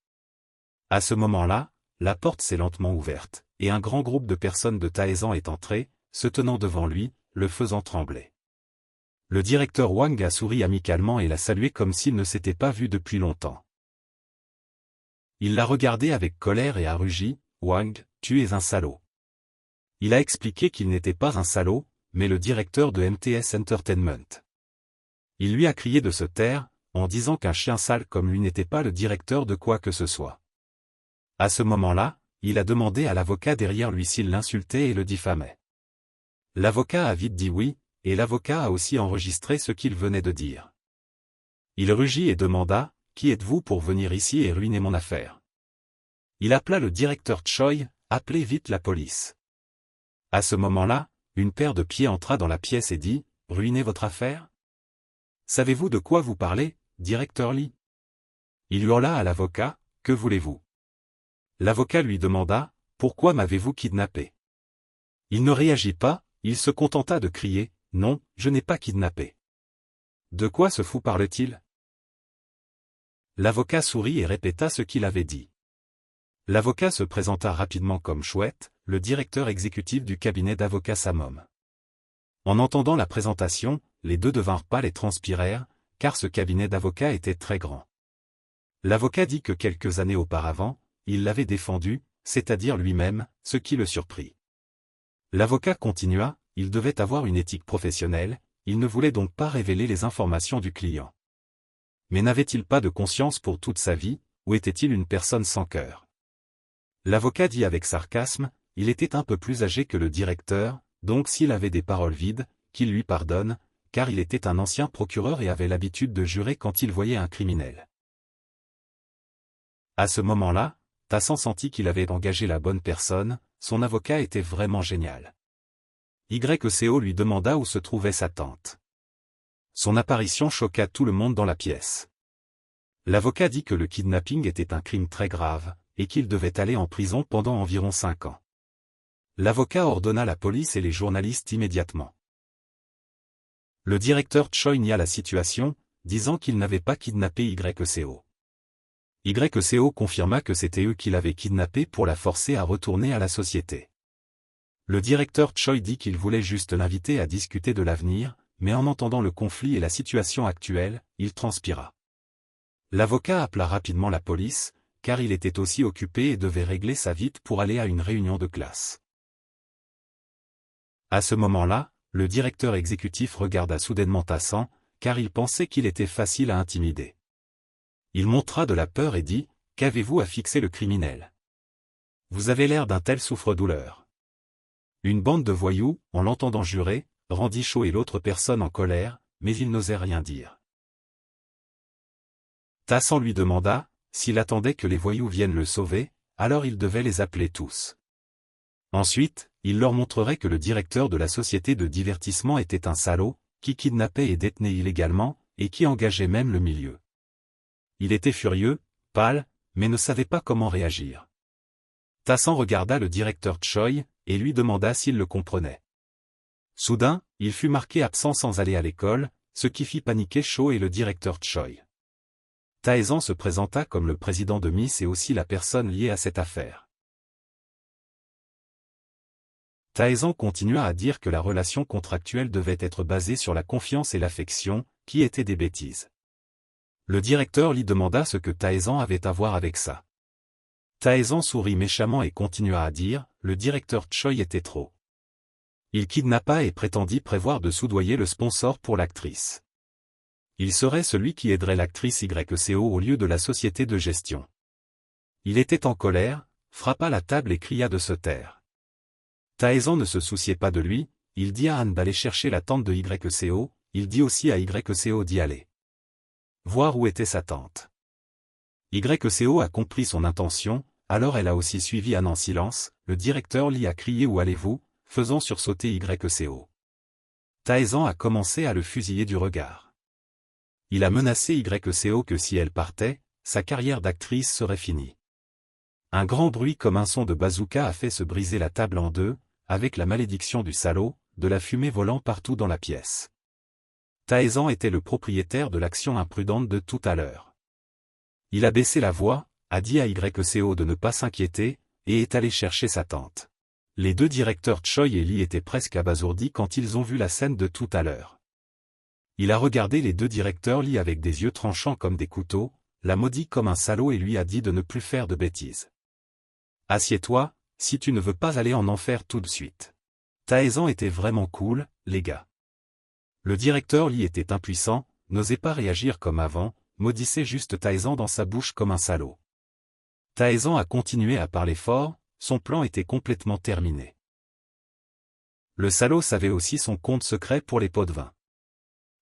À ce moment-là, la porte s'est lentement ouverte, et un grand groupe de personnes de Tae-san est entré, se tenant devant lui, le faisant trembler. Le directeur Wang a souri amicalement et l'a salué comme s'il ne s'était pas vu depuis longtemps. Il l'a regardé avec colère et a rugi, « Wang, tu es un salaud. » Il a expliqué qu'il n'était pas un salaud, mais le directeur de MTS Entertainment. Il lui a crié de se taire, en disant qu'un chien sale comme lui n'était pas le directeur de quoi que ce soit. À ce moment-là, il a demandé à l'avocat derrière lui s'il l'insultait et le diffamait. L'avocat a vite dit oui, et l'avocat a aussi enregistré ce qu'il venait de dire. Il rugit et demanda, « Qui êtes-vous pour venir ici et ruiner mon affaire ?» Il appela le directeur Choi, « Appelez vite la police. » À ce moment-là, une paire de pieds entra dans la pièce et dit, « Ruinez votre affaire ? Savez-vous de quoi vous parlez, directeur Lee ?» Il hurla à l'avocat, « Que voulez-vous ?» L'avocat lui demanda, « Pourquoi m'avez-vous kidnappé ?» Il ne réagit pas, il se contenta de crier, « Non, je n'ai pas kidnappé. » De quoi ce fou parle-t-il ? L'avocat sourit et répéta ce qu'il avait dit. L'avocat se présenta rapidement comme Chouette, le directeur exécutif du cabinet d'avocats Samom. En entendant la présentation, les deux devinrent pâles et transpirèrent, car ce cabinet d'avocats était très grand. L'avocat dit que quelques années auparavant, il l'avait défendu, c'est-à-dire lui-même, ce qui le surprit. L'avocat continua, il devait avoir une éthique professionnelle, il ne voulait donc pas révéler les informations du client. Mais n'avait-il pas de conscience pour toute sa vie, ou était-il une personne sans cœur? L'avocat dit avec sarcasme, il était un peu plus âgé que le directeur, donc s'il avait des paroles vides, qu'il lui pardonne, car il était un ancien procureur et avait l'habitude de jurer quand il voyait un criminel. À ce moment-là, Tassan sentit qu'il avait engagé la bonne personne, son avocat était vraiment génial. YCO lui demanda où se trouvait sa tante. Son apparition choqua tout le monde dans la pièce. L'avocat dit que le kidnapping était un crime très grave, et qu'il devait aller en prison pendant environ 5 ans. L'avocat ordonna la police et les journalistes immédiatement. Le directeur Choi nia la situation, disant qu'il n'avait pas kidnappé YCO. YCO confirma que c'était eux qui l'avaient kidnappé pour la forcer à retourner à la société. Le directeur Choi dit qu'il voulait juste l'inviter à discuter de l'avenir, mais en entendant le conflit et la situation actuelle, il transpira. L'avocat appela rapidement la police, car il était aussi occupé et devait régler ça vite pour aller à une réunion de classe. À ce moment-là, le directeur exécutif regarda soudainement Tassan, car il pensait qu'il était facile à intimider. Il montra de la peur et dit, « Qu'avez-vous à fixer le criminel? Vous avez l'air d'un tel souffre-douleur. » Une bande de voyous, en l'entendant jurer, rendit Cho et l'autre personne en colère, mais ils n'osaient rien dire. Tassan lui demanda, s'il attendait que les voyous viennent le sauver, alors il devait les appeler tous. Ensuite, il leur montrerait que le directeur de la société de divertissement était un salaud, qui kidnappait et détenait illégalement, et qui engageait même le milieu. Il était furieux, pâle, mais ne savait pas comment réagir. Tassan regarda le directeur Choi, et lui demanda s'il le comprenait. Soudain, il fut marqué absent sans aller à l'école, ce qui fit paniquer Cho et le directeur Choi. Taezan se présenta comme le président de Miss et aussi la personne liée à cette affaire. Taezan continua à dire que la relation contractuelle devait être basée sur la confiance et l'affection, qui étaient des bêtises. Le directeur lui demanda ce que Taezan avait à voir avec ça. Taezan sourit méchamment et continua à dire, le directeur Choi était trop. Il kidnappa et prétendit prévoir de soudoyer le sponsor pour l'actrice. Il serait celui qui aiderait l'actrice YCO au lieu de la société de gestion. Il était en colère, frappa la table et cria de se taire. Taezan ne se souciait pas de lui, il dit à Anne d'aller chercher la tante de YCO, il dit aussi à YCO d'y aller. Voir où était sa tante. YCO a compris son intention, alors elle a aussi suivi Anne en silence, le directeur Lee a crié où allez-vous, faisant sursauter YCO. Taezan a commencé à le fusiller du regard. Il a menacé YCO que si elle partait, sa carrière d'actrice serait finie. Un grand bruit comme un son de bazooka a fait se briser la table en deux, avec la malédiction du salaud, de la fumée volant partout dans la pièce. Taezan était le propriétaire de l'action imprudente de tout à l'heure. Il a baissé la voix, a dit à YCO de ne pas s'inquiéter, et est allé chercher sa tante. Les deux directeurs Choi et Lee étaient presque abasourdis quand ils ont vu la scène de tout à l'heure. Il a regardé les deux directeurs Lee avec des yeux tranchants comme des couteaux, l'a maudit comme un salaud et lui a dit de ne plus faire de bêtises. Assieds-toi, si tu ne veux pas aller en enfer tout de suite. Taezan était vraiment cool, les gars. Le directeur Lee était impuissant, n'osait pas réagir comme avant, maudissait juste Taezan dans sa bouche comme un salaud. Taezan a continué à parler fort, son plan était complètement terminé. Le salaud savait aussi son compte secret pour les pots de vin.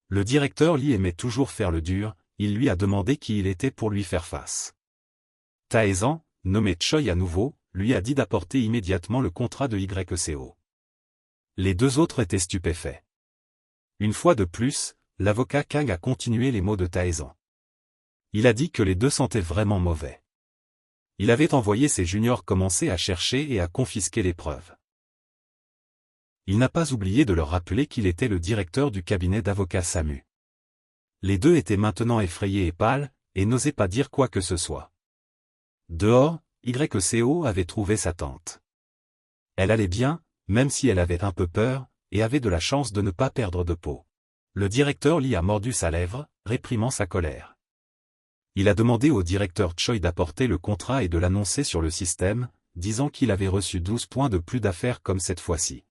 Le directeur Lee aimait toujours faire le dur, il lui a demandé qui il était pour lui faire face. Taezan, nommé Choi à nouveau, lui a dit d'apporter immédiatement le contrat de YECO. Les deux autres étaient stupéfaits. Une fois de plus, l'avocat Kang a continué les mots de Taezan. Il a dit que les deux sentaient vraiment mauvais. Il avait envoyé ses juniors commencer à chercher et à confisquer les preuves. Il n'a pas oublié de leur rappeler qu'il était le directeur du cabinet d'avocats Samu. Les deux étaient maintenant effrayés et pâles, et n'osaient pas dire quoi que ce soit. Dehors, YECO avait trouvé sa tante. Elle allait bien, même si elle avait un peu peur, et avait de la chance de ne pas perdre de peau. Le directeur Lee a mordu sa lèvre, réprimant sa colère. Il a demandé au directeur Choi d'apporter le contrat et de l'annoncer sur le système, disant qu'il avait reçu 12 points de plus d'affaires comme cette fois-ci.